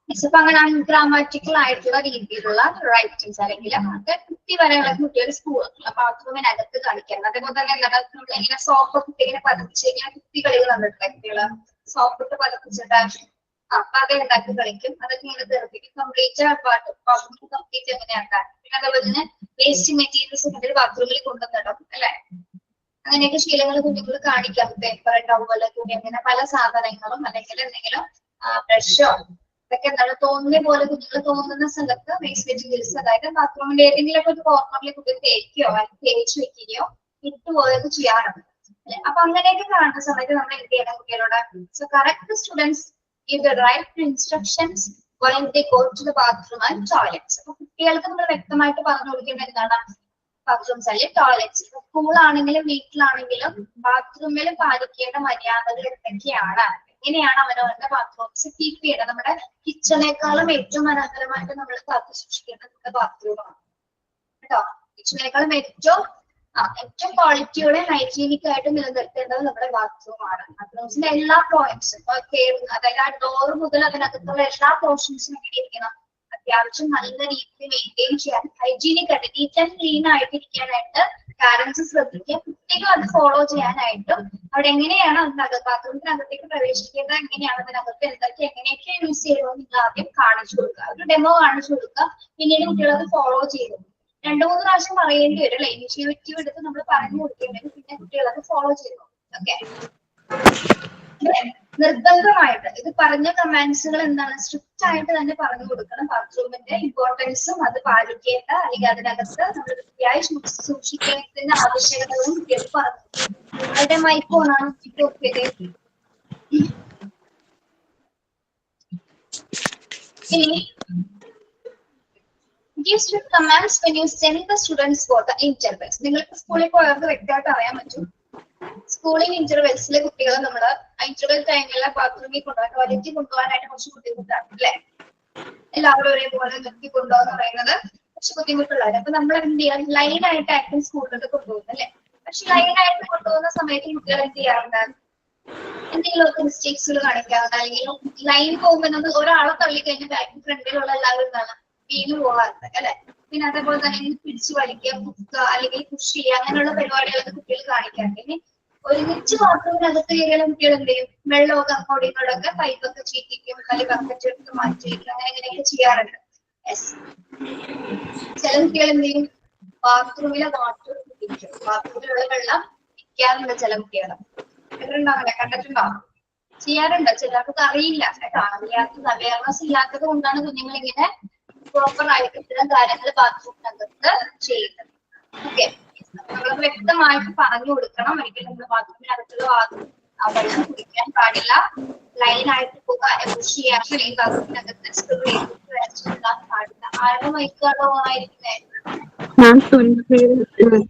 ഇപ്പൊ അങ്ങനെ അൺഗ്രാമാറ്റിക്കൽ ആയിട്ടുള്ള രീതിയിലുള്ള റൈറ്റിംഗ്സ് അല്ലെങ്കിൽ അത് കുത്തി വരെയുള്ള കുട്ടികൾ ബാത്റൂമിനകത്ത് കളിക്കണം. അതേപോലെ തന്നെ ഇങ്ങനെ സോപ്പ് കുട്ടി ഇങ്ങനെ പതിച്ച് ഇങ്ങനെ കുത്തി കളികൾ കണ്ടിട്ടില്ല കുട്ടികള്. സോപ്പിട്ട് പതിപ്പിച്ചിട്ട് അപ്പൊ അത് ഉണ്ടാക്കി കളിക്കും. അതൊക്കെ ഇങ്ങനെ തെറിപ്പിക്കും. കംപ്ലീറ്റ് ബാത്റൂം കംപ്ലീറ്റ് എങ്ങനെ ആക്കാൻ. പിന്നെ അതേപോലെ തന്നെ വേസ്റ്റ് മെറ്റീരിയൽസ് കുട്ടികൾ ബാത്റൂമിൽ കൊണ്ടുവന്നിടും അല്ലെ. അങ്ങനെയൊക്കെ ശീലങ്ങൾ കുട്ടികൾ കാണിക്കാം. പേപ്പർ ടവല് കൂടി അങ്ങനെ പല സാധനങ്ങളും അല്ലെങ്കിൽ എന്തെങ്കിലും ബ്രഷോ ഇതൊക്കെ എന്താണ് തോന്നുന്ന പോലെ കുട്ടികൾ തോന്നുന്ന സ്ഥലത്ത് വേസ്റ്റ് മെറ്റീരിയൽസ്, അതായത് ബാത്റൂമിന്റെ ഏതെങ്കിലും ഒരു കോർണറിൽ കുട്ടികൾ തേക്കുകയോ അല്ലെങ്കിൽ തേച്ച് വെക്കുകയോ ഇട്ടുപോയൊക്കെ ചെയ്യാറുണ്ട്. അപ്പൊ അങ്ങനെയൊക്കെ കാണുന്ന സമയത്ത് നമ്മൾ എന്ത് ചെയ്യണം കുട്ടികളോട്? So correct students give the right instructions when they go to the bathroom and toilets. അപ്പൊ കുട്ടികൾക്ക് നമ്മൾ വ്യക്തമായിട്ട് പറഞ്ഞു കൊടുക്കേണ്ടത് എന്താണ്? ബാത്റൂംസ് അല്ലെങ്കിൽ ടോയ്ലറ്റ്സ്. സ്കൂളാണെങ്കിലും വീട്ടിലാണെങ്കിലും ബാത്റൂമിൽ പാലിക്കേണ്ട മര്യാദകൾ എന്തൊക്കെയാണ്? എങ്ങനെയാണ് അവനവന്റെ ബാത്റൂംസ് കീപ്പ് ചെയ്യേണ്ടത്? നമ്മുടെ കിച്ചണേക്കാളും ഏറ്റവും മനോഹരമായിട്ട് നമ്മൾ കാത്തു സൂക്ഷിക്കേണ്ടത് നമ്മുടെ ബാത്റൂമാണ് കേട്ടോ. കിച്ചണേക്കാളും ഏറ്റവും ക്വാളിറ്റിയോടെ ഹൈജീനിക് ആയിട്ട് നിലനിർത്തേണ്ടത് നമ്മുടെ ബാത്റൂമാണ്. ബാത്റൂംസിന്റെ എല്ലാ പോയിന്റ്സും അതായത് ആ ഡോർ മുതൽ അതിനകത്തുള്ള എല്ലാ പോർഷൻസും എങ്ങനെ ഇരിക്കണം? അത്യാവശ്യം നല്ല രീതിയിൽ മെയിൻറ്റെയിൻ ചെയ്യാൻ, ഹൈജീനിക് ആയിട്ട് നീറ്റ് ആൻഡ് ക്ലീൻ ആയിട്ടിരിക്കാനായിട്ട് പാരന്റ്സ് ശ്രദ്ധിക്കുക. കുട്ടികൾ അത് ഫോളോ ചെയ്യാനായിട്ടും അവിടെ എങ്ങനെയാണ് അതിനകത്ത് ബാത്റൂമിനകത്തേക്ക് പ്രവേശിക്കേണ്ടത്, എങ്ങനെയാണ് അതിനകത്ത് എന്തൊക്കെ എങ്ങനെയൊക്കെ യൂസ് ചെയ്യുന്നത് നിങ്ങൾ ആദ്യം കാണിച്ചു കൊടുക്കുക. ഒരു ഡെമോ കാണിച്ചു കൊടുക്കുക. പിന്നീട് കുട്ടികൾ അത് ഫോളോ ചെയ്തു 2-3 പ്രാവശ്യം പറയേണ്ടി വരും അല്ലെ? ഇനിഷ്യേറ്റീവ് എടുത്ത് നമ്മൾ പറഞ്ഞു കൊടുക്കേണ്ടത്, പിന്നെ കുട്ടികൾ അത് ഫോളോ ചെയ്തു. ഓക്കെ, നിർബന്ധമായിട്ട് ഇത് പറഞ്ഞ കമാൻഡ്സുകൾ എന്താണ്? സ്ട്രിക്റ്റ് ആയിട്ട് തന്നെ പറഞ്ഞു കൊടുക്കണം. ബാത്റൂമിന്റെ ഇമ്പോർട്ടൻസും അത് പാലിക്കേണ്ട അല്ലെങ്കിൽ അതിനകത്ത് നമ്മൾ വൃത്തിയായി സൂക്ഷിക്കേണ്ടതിന്റെ ആവശ്യകതകളും കുട്ടികൾ പറഞ്ഞു. അവരുടെ മൈക്ക് ഓണാണ്. ഇനി give strict commands when you send the students for the intervals. നിങ്ങൾക്ക് സ്കൂളിൽ പോയവർക്ക് വ്യക്തമായിട്ട് അറിയാൻ പറ്റും. സ്കൂളിൽ ഇന്റർവെൽസിലെ കുട്ടികളെ നമ്മൾ ഇന്റർവെൽ ടൈമിലെ ബാത്റൂമിൽ കൊണ്ടുപോകാൻ, ടോയ്ലറ്റിൽ കൊണ്ടുപോകാനായിട്ട് കുറച്ച് ബുദ്ധിമുട്ടാണ് അല്ലെ? എല്ലാവരും ഒരേപോലെ നിർത്തി കൊണ്ടുപോകാന്ന് പറയുന്നത് കുറച്ച് ബുദ്ധിമുട്ടുള്ളവർ. അപ്പൊ നമ്മൾ എന്ത് ചെയ്യാം? ലൈനായിട്ടായിരിക്കും സ്കൂളിലോട്ട് കൊണ്ടുപോകുന്നത് അല്ലെ? പക്ഷെ ലൈനായിട്ട് കൊണ്ടുപോകുന്ന സമയത്ത് കുട്ടികൾ എന്ത് ചെയ്യാറുണ്ട്? എന്തെങ്കിലുമൊക്കെ മിസ്റ്റേക്സുകൾ കാണിക്കാറുണ്ട്. അല്ലെങ്കിൽ ലൈൻ പോകുമ്പോൾ നമ്മൾ ഒരാളെ തള്ളി കഴിഞ്ഞ ബാക്ക് ഫ്രണ്ടിലുള്ള എല്ലാവരും എന്താണ് വീണ് പോകാറുണ്ട് അല്ലെ? പിന്നെ അതേപോലെ തന്നെ പിടിച്ചു വലിക്കുക, കുത്തുക അല്ലെങ്കിൽ പുഷ് ചെയ്യുക, അങ്ങനെയുള്ള പരിപാടികളൊക്കെ കുട്ടികൾ കാണിക്കാറുണ്ട്. ഇനി ഒരുമിച്ച് ബാത്റൂമിനകത്ത് കയറിയാലും കുട്ടികൾ എന്ത് ചെയ്യും? വെള്ളമൊക്കെ അങ്ങോട്ടും ഇങ്ങോട്ടൊക്കെ പൈപ്പൊക്കെ ചീറ്റിക്കും, അല്ലെങ്കിൽ ബക്കറ്റ് എടുത്ത് മാറ്റി വയ്ക്കും, അങ്ങനെ ഇങ്ങനെയൊക്കെ ചെയ്യാറുണ്ട്. ചില കുട്ടികൾ എന്ത് ചെയ്യും? ബാത്റൂമിലെ വാട്ടർ കുടിക്കും, ബാത്റൂമിലുള്ള വെള്ളം കുടിക്കാറുണ്ട് ചില കുട്ടികൾ. കണ്ടിട്ടുണ്ടാവില്ല? കണ്ടിട്ടുണ്ടോ? ചെയ്യാറുണ്ട്. ചിലർക്ക് അറിയില്ല കേട്ടോ. അവയർനെസ് ഇല്ലാത്തത് കൊണ്ടാണ് കുഞ്ഞുങ്ങൾ ഇങ്ങനെ പ്രോപ്പർ ആയിട്ട് ഇത്തരം കാര്യങ്ങൾ ബാത്റൂമിനകത്ത് ചെയ്യുന്നത്. ഓക്കെ, നമ്മൾ വ്യക്തമായിട്ട് പറഞ്ഞു കൊടുക്കണം. ഒരിക്കലും നമ്മൾ ബാത്റൂമിനകത്തുള്ള വെള്ളം കുടിക്കാൻ പാടില്ല, ലൈനായിട്ട് പോകാൻ പുഷ് ചെയ്യാൻ, അല്ലെങ്കിൽ ബാത്റൂമിനകത്ത് സ്ക്രൂ ചെയ്തിട്ട് വരച്ചിടാൻ പാടില്ല. ആരുടെ മൈക്കാണോ ഓണായിരിക്കുന്നത്?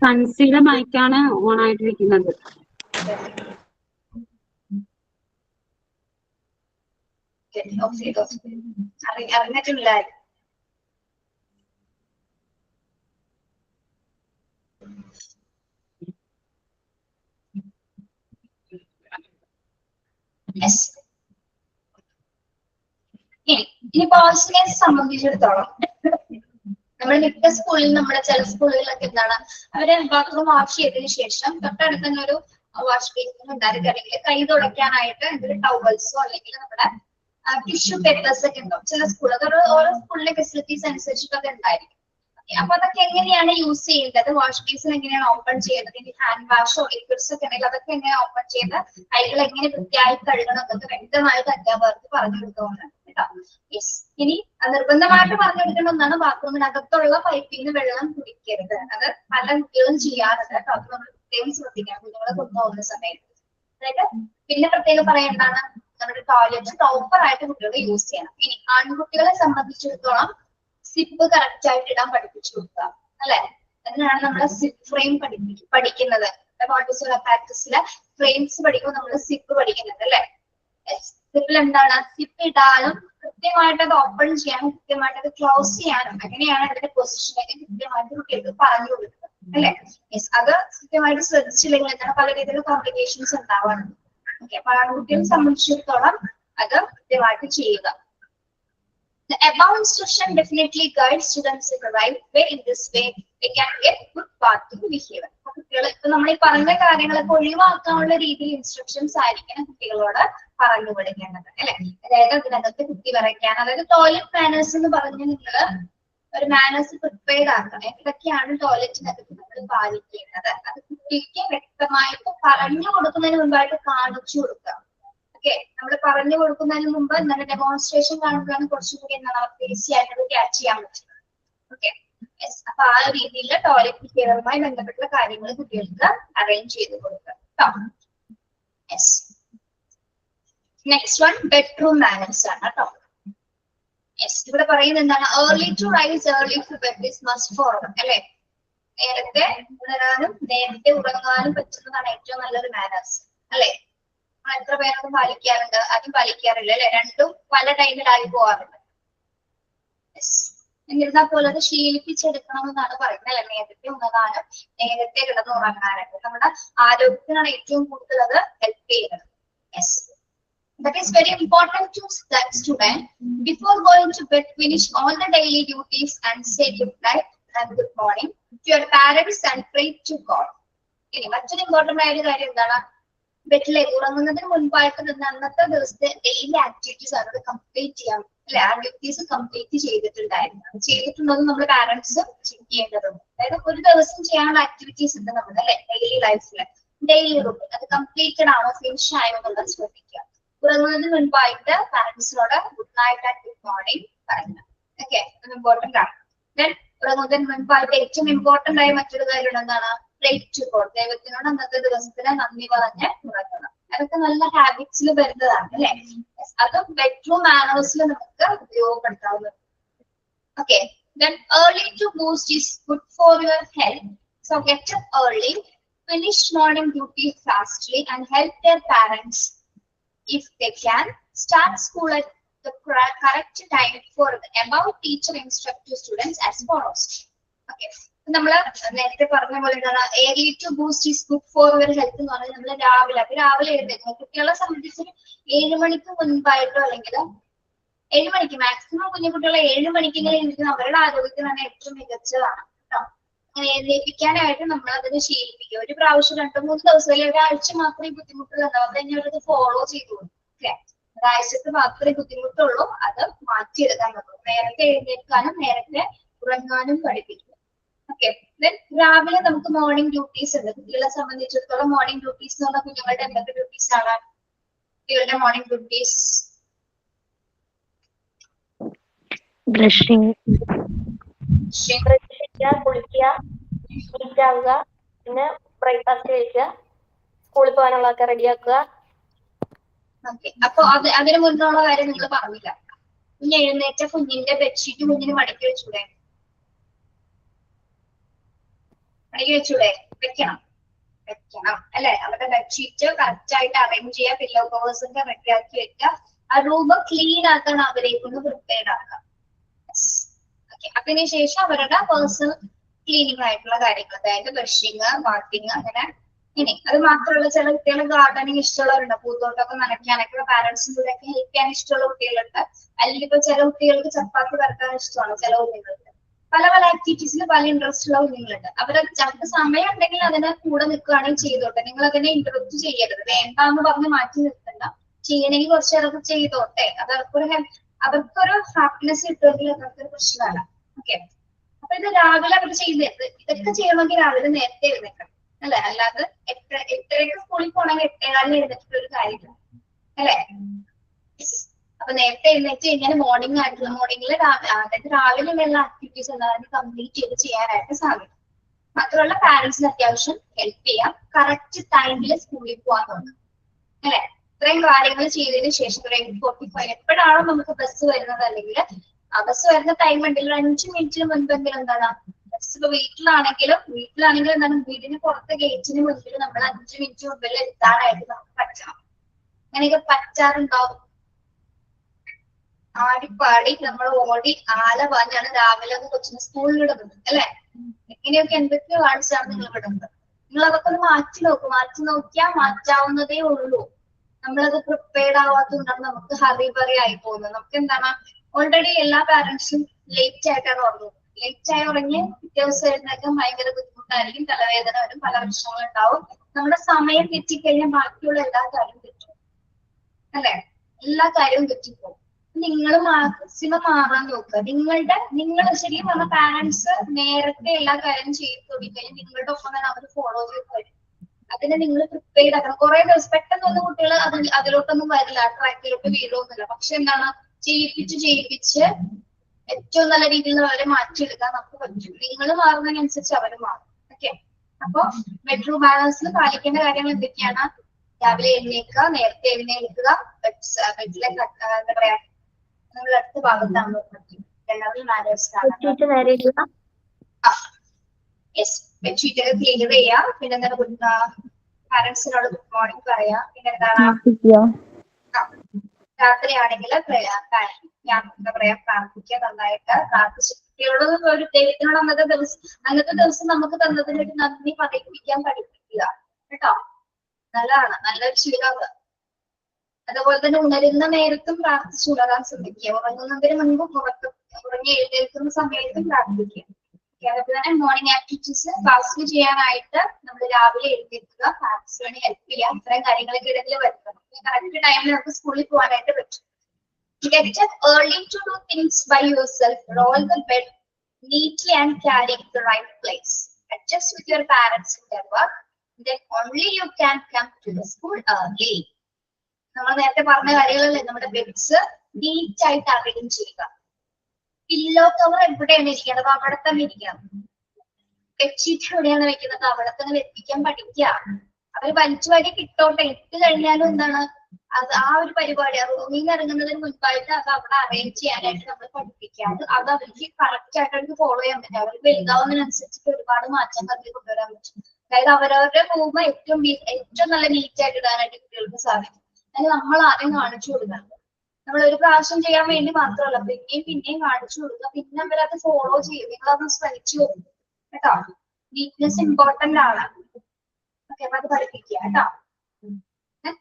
സൺസിയുടെ മൈക്കാണ് ഓൺ ആയിട്ടിരിക്കുന്നത്. അറിഞ്ഞിട്ടില്ല. ഇനി ബോയ്സിനെ സംബന്ധിച്ചിടത്തോളം നമ്മൾ മിക്ക സ്കൂളിൽ, നമ്മുടെ ചില സ്കൂളുകളിലൊക്കെ എന്താണ്, അവര് ബാത്റൂം വാഷ് ചെയ്തതിനു ശേഷം തൊട്ടടുത്ത് തന്നെ ഒരു വാഷ് ബേസിൻ ഉണ്ടായിരിക്കും, അല്ലെങ്കിൽ കൈ തുടയ്ക്കാനായിട്ട് എന്തെങ്കിലും ടവൽസോ അല്ലെങ്കിൽ നമ്മുടെ ടിഷ്യൂ പേപ്പേഴ്സ് ഒക്കെ ഉണ്ടാവും ചില സ്കൂളിൽ. അത് ഓരോ സ്കൂളിലെ ഫെസിലിറ്റീസ് അനുസരിച്ചിട്ടൊക്കെ ഉണ്ടായിരിക്കും. അപ്പൊ അതൊക്കെ എങ്ങനെയാണ് യൂസ് ചെയ്യേണ്ടത്? വാഷ് ബേസിൻ എങ്ങനെയാണ് ഓപ്പൺ ചെയ്യേണ്ടത്? ഇനി ഹാൻഡ് വാഷോ ലിക്വിഡ്സ് ഒക്കെ ഉണ്ടെങ്കിൽ അതൊക്കെ എങ്ങനെ ഓപ്പൺ ചെയ്ത് കൈകൾ എങ്ങനെ വൃത്തിയായി കഴുകണം എന്നൊക്കെ വ്യക്തമായിട്ട് അധ്യാപകർക്ക് പറഞ്ഞു കൊടുക്കുന്നുണ്ട് കേട്ടോ. യെസ്, ഇനി നിർബന്ധമായിട്ട് പറഞ്ഞു കൊടുക്കേണ്ട ഒന്നാണ് ബാത്റൂമിനകത്തുള്ള പൈപ്പിൽ നിന്ന് വെള്ളം കുടിക്കരുത്. അത് പല കുട്ടികളും ചെയ്യാറുണ്ട് കേട്ടോ. അത് നമ്മൾ പ്രത്യേകം ശ്രദ്ധിക്കണം കുഞ്ഞുങ്ങളെ കൊണ്ടുപോകുന്ന സമയത്ത്. അതായത് പിന്നെ പ്രത്യേകം പറയേണ്ടതാണ്, നമ്മുടെ ടോയ്ലറ്റ് പ്രോപ്പർ ആയിട്ട് കുട്ടികൾ യൂസ് ചെയ്യണം. ഇനി ആൺകുട്ടികളെ സംബന്ധിച്ചിടത്തോളം സിപ്പ് കറക്റ്റ് ആയിട്ട് ഇടാൻ പഠിപ്പിച്ചു കൊടുക്കുക അല്ലെ? അതിനാണ് നമ്മൾ സിപ്പ് ഫ്രെയിം പഠിക്കുന്നത്. പ്രാക്ടീസിലെ ഫ്രെയിംസ് പഠിക്കുമ്പോൾ നമ്മൾ സിപ്പ് പഠിക്കുന്നത് അല്ലെ? സിപ്പിൽ എന്താണ്? സിപ്പ് ഇടാനും കൃത്യമായിട്ട് അത് ഓപ്പൺ ചെയ്യാനും കൃത്യമായിട്ട് അത് ക്ലോസ് ചെയ്യാനും എങ്ങനെയാണ് അതിന്റെ പൊസിഷനൊക്കെ കൃത്യമായിട്ട് കുട്ടികൾക്ക് പറഞ്ഞു കൊടുക്കുക അല്ലെ? യെസ്, അത് കൃത്യമായിട്ട് ശ്രദ്ധിച്ചില്ലെങ്കിൽ എന്താണ് പല രീതിയിലുള്ള കോംപ്ലിക്കേഷൻസ് ഉണ്ടാവാറുണ്ട്. ഓക്കെ, അപ്പൊ ആൺകുട്ടികളെ സംബന്ധിച്ചിടത്തോളം അത് കൃത്യമായിട്ട് ചെയ്യുക. The above instruction definitely guides students in the right way. In this way, they can get good bathroom behavior. കുട്ടികൾ ഇപ്പൊ നമ്മൾ ഈ പറഞ്ഞ കാര്യങ്ങളൊക്കെ ഒഴിവാക്കാനുള്ള രീതിയിൽ ഇൻസ്ട്രക്ഷൻസ് ആയിരിക്കണം കുട്ടികളോട് പറഞ്ഞു കൊടുക്കേണ്ടത് അല്ലെ? അതായത് അതിനകത്ത് കുത്തി വരയ്ക്കാൻ, അതായത് ടോയ്ലറ്റ് മാനേഴ്സ് എന്ന് പറഞ്ഞ് നിങ്ങൾ ഒരു മാനേഴ്സ് പ്രിപ്പയർ ആക്കണം. ഇതൊക്കെയാണ് ടോയ്ലറ്റിനകത്ത് നമ്മൾ പാലിക്കേണ്ടത്. അത് കുട്ടിക്ക് വ്യക്തമായിട്ട് പറഞ്ഞു കൊടുക്കുന്നതിന് മുമ്പായിട്ട് കാണിച്ചു കൊടുക്കുക. ഓക്കെ, നമ്മൾ പറഞ്ഞു കൊടുക്കുന്നതിന് മുമ്പ് എന്താണ് ഡെമോൺസ്ട്രേഷൻ കാണുകയാണ് കുറച്ചുകൂടി എന്താണ് അവർക്ക് ഈസി ആയിട്ട് ക്യാച്ച് ചെയ്യാൻ പറ്റുന്നത്. ഓക്കെ, അപ്പൊ ആ രീതിയിൽ ടോയ്ലറ്റ് ബിഹേവിയറുമായി ബന്ധപ്പെട്ടുള്ള കാര്യങ്ങൾ കുട്ടികൾക്ക് അറേഞ്ച് ചെയ്ത് കൊടുക്കുക. Yes. Next one bedroom manners ആണ് കേട്ടോ. യെസ്, ഇവിടെ പറയുന്നത് എന്താണ്? Early to rise early to bed is must for അല്ലെ. നേരത്തെ ഉണരാനും നേരത്തെ ഉറങ്ങാനും പറ്റുന്നതാണ് ഏറ്റവും നല്ലൊരു മാനേഴ്സ് അല്ലെ. എത്ര പേരൊക്കെ പാലിക്കാറുണ്ട്? അതും പാലിക്കാറില്ല അല്ലെ. രണ്ടും പല ടൈമിലായി പോകാറുണ്ട്. എന്നിരുന്നാൽ പോലും അത് ശീലിപ്പിച്ചെടുക്കണം എന്നാണ് പറയുന്നത് അല്ലെ. നേരത്തെ ഉണരാനും നേരത്തെ കിടന്നുറങ്ങാനായിട്ട് നമ്മുടെ ആരോഗ്യത്തിനാണ് ഏറ്റവും കൂടുതൽ അത് ഹെൽപ്പ് ചെയ്യുന്നത്. Yes, that is very important to that student. Before going to bed, finish all the daily duties and say good night and good morning to your parents and pray to God. ഇനി മറ്റൊരു important ആയ ഒരു കാര്യം എന്താണ്? ബെഡിലേക്ക് ഉറങ്ങുന്നതിന് മുൻപായിട്ട് നിന്ന് അന്നത്തെ ദിവസത്തെ ഡെയിലി ആക്ടിവിറ്റീസ് ആണ് കംപ്ലീറ്റ് ചെയ്യാം അല്ലെ. ആ ഡ്യൂട്ടീസ് കംപ്ലീറ്റ് ചെയ്തിട്ടുണ്ടായിരുന്നു. അത് ചെയ്തിട്ടുണ്ടെന്ന് നമ്മൾ പാരന്റ്സ് ചെക്ക് ചെയ്യേണ്ടതുണ്ട്. അതായത് ഒരു ദിവസം ചെയ്യാനുള്ള ആക്ടിവിറ്റീസ് ഉണ്ട് നമ്മുടെ അല്ലെ ഡെയിലി ലൈഫില്. ഡെയിലി റൂട്ടീൻ അത് കംപ്ലീറ്റഡ് ആണോ ഫിനിഷ് ആയോ എന്നുള്ളത് ശ്രദ്ധിക്കുക. ഉറങ്ങുന്നതിന് മുൻപായിട്ട് പാരന്റ്സിനോട് good night and good morning പറയുന്നത്. ഓക്കെ, അത് ഇമ്പോർട്ടന്റ് ആണ്. ദെൻ ഉറങ്ങുന്നതിന് മുൻപായിട്ട് ഏറ്റവും ഇമ്പോർട്ടന്റ് ആയ മറ്റൊരു കാര്യം എന്താണ്? Pray to God. ദൈവത്തിനോട് അന്നത്തെ ദിവസത്തിന് നന്ദി പറഞ്ഞ് ഉറങ്ങണം. അതൊക്കെ നല്ല ഹാബിറ്റ്സിൽ വരുന്നതാണ് അല്ലെ. അതും ബെഡ്റൂം മാനേഴ്സിൽ നമുക്ക് ഉപയോഗപ്പെടുത്താവുന്നത്. Okay, then early to boost is good for your health. So get up early, finish morning duty fastly and help your parents if they can. Start school at the correct time for the above teacher instruct to students as follows. Okay, നമ്മള് നേരത്തെ പറഞ്ഞ പോലെ early to boost is good for your health എന്ന് പറഞ്ഞാൽ നമ്മൾ രാവിലെ എഴുന്നേൽക്കുന്നത്. കുട്ടികളെ സംബന്ധിച്ച് 7 മണിക്ക് മുൻപായിട്ടോ അല്ലെങ്കിൽ 7 മണിക്ക് മാക്സിമം കുഞ്ഞുകുട്ടികളെ 7 മണിക്കെങ്കിലും എഴുന്നേൽക്കുന്നത് അവരുടെ ആരോഗ്യത്തിനാണ് ഏറ്റവും മികച്ചതാണ് കേട്ടോ. അങ്ങനെ എഴുന്നേൽപ്പിക്കാനായിട്ട് നമ്മൾ അതിനെ ശീലിപ്പിക്കുക. ഒരു പ്രാവശ്യം 2-3 ദിവസം അല്ലെങ്കിൽ ഒരാഴ്ച മാത്രമേ ബുദ്ധിമുട്ടുള്ളൂ. അത് കഴിഞ്ഞ് അവരത് ഫോളോ ചെയ്തു ഓക്കെ. ഒരാഴ്ചക്ക് മാത്രമേ ബുദ്ധിമുട്ടുള്ളൂ. അത് മാറ്റിയെടുക്കാൻ പറ്റും. നേരത്തെ എഴുന്നേൽക്കാനും നേരത്തെ ഉറങ്ങാനും പഠിപ്പിക്കും. ഓക്കെ, ദെൻ രാവിലെ നമുക്ക് മോർണിംഗ് ഡ്യൂട്ടീസ് ഉണ്ട്. കുട്ടികളെ സംബന്ധിച്ചിടത്തോളം മോർണിംഗ് ഡ്യൂട്ടീസ് എന്ന് പറഞ്ഞാൽ കുഞ്ഞുങ്ങളുടെ എന്തൊക്കെ ഡ്യൂട്ടീസ് ആണ് കുട്ടികളുടെ മോർണിംഗ് ഡ്യൂട്ടീസ്? ബ്രഷിംഗ്, കുളിക്കുക, നീറ്റ് ആവുക, പിന്നെ ബ്രേക്ക്ഫാസ്റ്റ് കഴിക്കുക, സ്കൂളിൽ പോകാനുള്ളതൊക്കെ റെഡിയാക്കുക. ഓക്കെ, അപ്പൊ അതിന് മുന്നുള്ള കാര്യം നിങ്ങൾ പറഞ്ഞില്ല. കുഞ്ഞ് എഴുന്നേറ്റ കുഞ്ഞിന്റെ ബെഡ്ഷീറ്റ് കുഞ്ഞിന് മടക്കി വെച്ചൂടെ? മടക്കി വെച്ചൂടെ? വെക്കണം അല്ലെ. അവരുടെ ബെഡ്ഷീറ്റ് കറക്റ്റ് ആയിട്ട് അറേഞ്ച് ചെയ്യുക, പില്ലോ കവേഴ്സ് ഒക്കെ റെഡിയാക്കി വെക്കുക. ആ റൂം ക്ലീൻ ആക്കാൻ അവരെ കൊണ്ട് പ്രിപ്പയർഡ് ആക്കുക. അതിനുശേഷം അവരുടെ പേഴ്സണൽ ക്ലീനിങ് ആയിട്ടുള്ള കാര്യങ്ങൾ, അതായത് ബ്രഷിങ്, വാഷിങ്, അങ്ങനെ. ഇനി അത് മാത്രമല്ല ചില കുട്ടികൾ ഗാർഡനിങ് ഇഷ്ടമുള്ളവരുണ്ട്. പൂന്തോട്ടമൊക്കെ നനയ്ക്കാനൊക്കെ പാരന്റ്സിന്റെ കൂടെ ഒക്കെ ഹെൽപ്പ് ചെയ്യാൻ ഇഷ്ടമുള്ള കുട്ടികളുണ്ട്. അല്ലെങ്കിൽ ഇപ്പൊ ചില കുട്ടികൾക്ക് ചപ്പാത്തി വരക്കാൻ ഇഷ്ടമാണ്. ചില കുട്ടികൾക്ക് പല പല ആക്ടിവിറ്റീസിൽ പല ഇൻട്രസ്റ്റ് ഉള്ള കുഞ്ഞുങ്ങളുണ്ട്. അവർക്ക് സമയം ഉണ്ടെങ്കിൽ അതിനെ കൂടെ നിൽക്കുകയാണെങ്കിൽ ചെയ്തോട്ടെ. നിങ്ങൾ അതിനെ ഇന്ററപ്റ്റ് ചെയ്യരുത്. വേണ്ടാന്ന് പറഞ്ഞ് മാറ്റി നിർത്തണ്ട. ചെയ്യണമെങ്കിൽ കുറച്ച് നേരമൊക്കെ ചെയ്തോട്ടെ. അത് അവർക്കൊരു ഹാപ്പിനെസ് കിട്ടുമെങ്കിൽ അവർക്കൊരു പ്രശ്നമല്ല. ഓക്കെ, അപ്പൊ ഇത് രാവിലെ അവർ ചെയ്യുന്നത്. ഇതൊക്കെ ചെയ്യണമെങ്കിൽ രാവിലെ നേരത്തെ എഴുന്നേക്കണം അല്ലെ. അല്ലാതെ 8:30 സ്കൂളിൽ പോകണമെങ്കിൽ 8:15 എഴുന്നേറ്റിട്ട് ഒരു കാര്യമില്ല അല്ലെ. അപ്പൊ നേരത്തെ എഴുന്നേറ്റ് കഴിഞ്ഞാൽ മോർണിംഗിൽ അതായത് രാവിലെയുള്ള ആക്ടിവിറ്റീസ് എന്തായാലും കംപ്ലീറ്റ് ചെയ്ത് ചെയ്യാനായിട്ട് സാധിക്കും. മാത്രമല്ല പാരന്റ്സിന് അത്യാവശ്യം ഹെൽപ്പ് ചെയ്യാം. കറക്റ്റ് ടൈമിൽ സ്കൂളിൽ പോകാൻ നോക്കാം അല്ലെ. ഇത്രയും കാര്യങ്ങൾ ചെയ്തതിനു ശേഷം 8:45 എപ്പോഴാണോ നമുക്ക് ബസ് വരുന്നത്, അല്ലെങ്കിൽ ആ ബസ് വരുന്ന ടൈം ഉണ്ടെങ്കിൽ 5 മിനിറ്റിന് മുൻപെങ്കിലും എന്താണ് ബസ്. ഇപ്പൊ വീട്ടിലാണെങ്കിലും എന്താണ് വീടിന് പുറത്തെ ഗേറ്റിന് മുൻപിൽ നമ്മൾ 5 മിനിറ്റ് മുമ്പിൽ എത്താനായിട്ട് നമുക്ക് പറ്റണം. അങ്ങനെയൊക്കെ പറ്റാറുണ്ടാവും. ആടിപ്പാടി നമ്മൾ ഓടി പാഞ്ഞാണ് രാവിലെ കൊച്ചിന് സ്കൂളിൽ ഇടുന്നത് അല്ലെ. ഇങ്ങനെയൊക്കെ എന്തൊക്കെയോ കാണിച്ചാണ് നിങ്ങൾ വിടുന്നത്. നിങ്ങൾ അതൊക്കെ ഒന്ന് മാറ്റി നോക്കിയാൽ മാറ്റാവുന്നതേ ഉള്ളൂ. നമ്മളത് പ്രിപ്പയർഡ് ആവാത്തതുകൊണ്ടാണ് നമുക്ക് ഹറിബറി ആയി പോകുന്നത്. നമുക്ക് എന്താണ് ഓൾറെഡി എല്ലാ പാരന്റ്സും ലേറ്റ് ആയിട്ടാണ് ഉറങ്ങുന്നത്. ലേറ്റ് ആയി ഉറങ്ങി പിറ്റേ ദിവസം എഴുന്നേക്കാൻ ഭയങ്കര ബുദ്ധിമുട്ടായിരിക്കും. തലവേദന വരും, പല പ്രശ്നങ്ങളും ഉണ്ടാവും. നമ്മുടെ സമയം തെറ്റിക്കഴിഞ്ഞാൽ ബാക്കിയുള്ള എല്ലാ കാര്യവും തെറ്റും അല്ലെ. എല്ലാ കാര്യവും തെറ്റിപ്പോകും. നിങ്ങൾ മാക്സിമം മാറാൻ നോക്കുക. നിങ്ങൾ ശരിക്കും പറഞ്ഞ പാരന്റ്സ് നേരത്തെ എല്ലാ കാര്യവും ചെയ്ത് തുടങ്ങിക്കഴിഞ്ഞാൽ നിങ്ങളുടെ ഒപ്പം തന്നെ അവർ ഫോളോ ചെയ്ത് വരും. അതിനെ നിങ്ങൾ പ്രിപ്പയർഡ് ആക്കണം. കുറെ ദിവസം പെട്ടെന്ന് വന്ന കുട്ടികൾ അതിലോട്ടൊന്നും വരില്ല, ട്രാക്കിലോട്ട് വീഴൊന്നുമില്ല. പക്ഷെ എന്താണ് ചെയ്യിപ്പിച്ച് ഏറ്റവും നല്ല രീതിയിൽ അവരെ മാറ്റിയെടുക്കാൻ നമുക്ക് പറ്റും. നിങ്ങൾ മാറുന്നതിനനുസരിച്ച് അവർ മാറും. ഓക്കെ, അപ്പൊ ബെഡ്റൂം മാനേഴ്സിൽ പാലിക്കേണ്ട കാര്യങ്ങൾ എന്തൊക്കെയാണ്? രാവിലെ എഴുന്നേൽക്കുക, നേരത്തെ എഴുന്നേൽക്കുക, ബെഡിലെ എന്താ പറയാ നമ്മൾ അടുത്ത ഭാഗത്താണ് ജനറൽ മാനേഴ്സ് ആണ്. യെസ്, ബെഡ്ഷീറ്റ് ഒക്കെ ക്ലിയർ ചെയ്യാ, പിന്നെ എന്താണ് പാരന്റ്സിനോട് ഗുഡ് മോർണിംഗ് പറയാ, പിന്നെ എന്താണ് രാത്രിയാണെങ്കിൽ എന്താ പറയാ പ്രാർത്ഥിക്കുക, നന്നായിട്ട് പ്രാർത്ഥിച്ച് കുട്ടികളോട് ഒരു ദൈവത്തിനോട് അന്നത്തെ ദിവസം നമുക്ക് തന്നതിന് ഒരു നന്ദി പറയിപ്പിക്കാൻ പഠിപ്പിക്കുക കേട്ടോ. നല്ലതാണ്, നല്ലൊരു ശീലമാണ്. അതുപോലെ തന്നെ ഉണരുന്ന നേരത്തും പ്രാർത്ഥിച്ചുണരാൻ ശ്രദ്ധിക്കുക. ഉറങ്ങുന്നതിന് മുൻപ് ഉറങ്ങി എഴുന്നേൽക്കുന്ന സമയത്തും പ്രാർത്ഥിക്കുക. അതുപോലെ തന്നെ മോർണിംഗ് ആക്ടിവിറ്റീസ് ക്ലാസ്സിൽ ചെയ്യാനായിട്ട് നമ്മൾ രാവിലെ എഴുന്നേൽക്കുക, പാരന്റ്സിന് ഹെൽപ്പ് ചെയ്യുക, ഇത്തരം കാര്യങ്ങളൊക്കെ ഇടയിൽ വരുന്നത് കറക്റ്റ് ടൈമിൽ നമുക്ക് സ്കൂളിൽ പോകാനായിട്ട് പറ്റും. Get up early to do things by yourself. Roll the bed neatly and carry it to the right place. Adjust with your parents in their work. Then only you can come to the school early. നമ്മൾ നേരത്തെ പറഞ്ഞ കാര്യങ്ങളല്ലേ, നമ്മുടെ beds NEET ആയിട്ട് arrange ചെയ്യുക. Pillow cover എവിടെയാണ് ഇരിക്കുന്നത് അവിടെ തന്നെ ഇരിക്കണം. ബെഡ്ഷീറ്റ് എവിടെയാണ് വെക്കുന്നത് അവിടെ തന്നെ വെപ്പിക്കാൻ പഠിക്കുക. അവര് വലിച്ചു വാരി കിട്ടോട്ടെ, ഇട്ട് കഴിഞ്ഞാലും എന്താണ് അത് ആ ഒരു പരിപാടി റൂമിൽ നിന്ന് ഇറങ്ങുന്നതിന് മുൻപായിട്ട് അത് അവിടെ അറേഞ്ച് ചെയ്യാനായിട്ട് നമ്മൾ പഠിപ്പിക്കാറ്. അത് അവർക്ക് കറക്റ്റ് ആയിട്ട് അവർക്ക് ഫോളോ ചെയ്യാൻ പറ്റും. അവർ വലുതാവുന്നതിനനുസരിച്ചിട്ട് ഒരുപാട് മാറ്റം അതിൽ കൊണ്ടുവരാൻ പറ്റും. അതായത് അവരവരുടെ റൂം ഏറ്റവും നല്ല നീറ്റ് ആയിട്ട് ഇടാനായിട്ട് കുട്ടികൾക്ക് സാധിക്കും. അതിന് നമ്മൾ ആദ്യം കാണിച്ചു കൊടുക്കണം. നമ്മൾ ഒരു പ്രാവശ്യം ചെയ്യാൻ വേണ്ടി മാത്രമല്ല, പിന്നെയും കാണിച്ചു കൊടുക്കുക. പിന്നെ അവരത് ഫോളോ ചെയ്യും. നിങ്ങളത് ശ്രമിച്ചു നോക്കും കേട്ടോ. നീറ്റ്നെസ് ഇമ്പോർട്ടന്റ് ആണ്. ഓക്കെ, അപ്പൊ അത് പഠിപ്പിക്കുക കേട്ടോ.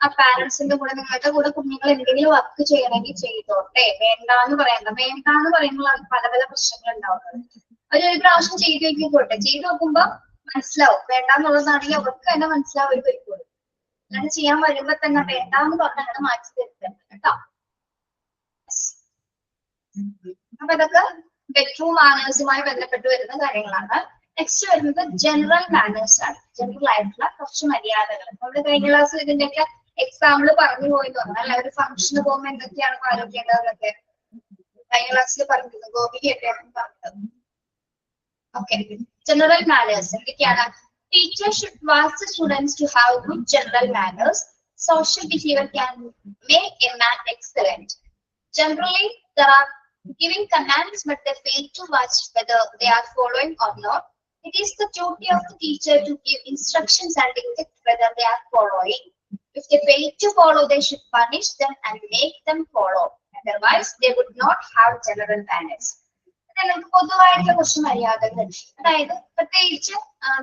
ആ പാരന്റ്സിന്റെ കൂടെ നിങ്ങളുടെ കൂടെ കുഞ്ഞുങ്ങൾ എന്തെങ്കിലും വർക്ക് ചെയ്യണമെങ്കിൽ ചെയ്തോട്ടെ. വേണ്ടാന്ന് പറയുമ്പോൾ പല പല പ്രശ്നങ്ങൾ ഉണ്ടാവുന്നത്. ഒരു പ്രാവശ്യം ചെയ്ത് നോക്കിക്കോട്ടെ. ചെയ്ത് നോക്കുമ്പോ മനസ്സിലാവും. വേണ്ടാന്നുള്ളതാണെങ്കിൽ അവർക്ക് തന്നെ മനസ്സിലാവും. ഒരു പരിപ്പോഴും അങ്ങനെ ചെയ്യാൻ വരുമ്പോ തന്നെ വേണ്ടാന്ന് പറഞ്ഞ് അങ്ങനെ മാറ്റി തരുത്തരുത് കേട്ടോ. അപ്പൊ ഇതൊക്കെ ബെഡ്റൂം മാനേഴ്സുമായി ബന്ധപ്പെട്ട് വരുന്ന കാര്യങ്ങളാണ്. നെക്സ്റ്റ് വരുന്നത് ജനറൽ മാനേഴ്സ് ആണ്. ജനറൽ ആയിട്ടുള്ള കുറച്ച് മര്യാദകൾ. നമ്മുടെ കഴിഞ്ഞ ക്ലാസ്സിൽ ഇതിന്റെയൊക്കെ എക്സാമ്പിൾ പറഞ്ഞു പോയെന്ന് പറഞ്ഞാൽ ഒരു ഫംഗ്ഷന് പോകുമ്പോൾ എന്തൊക്കെയാണ് പാലിക്കേണ്ടതെന്നൊക്കെ കഴിഞ്ഞ ക്ലാസ്സിൽ പറഞ്ഞിരുന്നു. ഗോപികയൊക്കെയാണ് പറഞ്ഞത്. ഓക്കെ, ജനറൽ മാനേഴ്സ് എന്തൊക്കെയാണ്? Teachers should ask the students to have good general manners. Social behavior can make a man excellent. Generally, there are giving commands, but they fail to watch whether they are following or not. It is the duty of the teacher to give instructions and detect whether they are following. If they fail to follow, they should punish them and make them follow. Otherwise, they would not have general manners. നമുക്ക് പൊതുവായിട്ടുള്ള കുറച്ച് മര്യാദകൾ, അതായത് പ്രത്യേകിച്ച്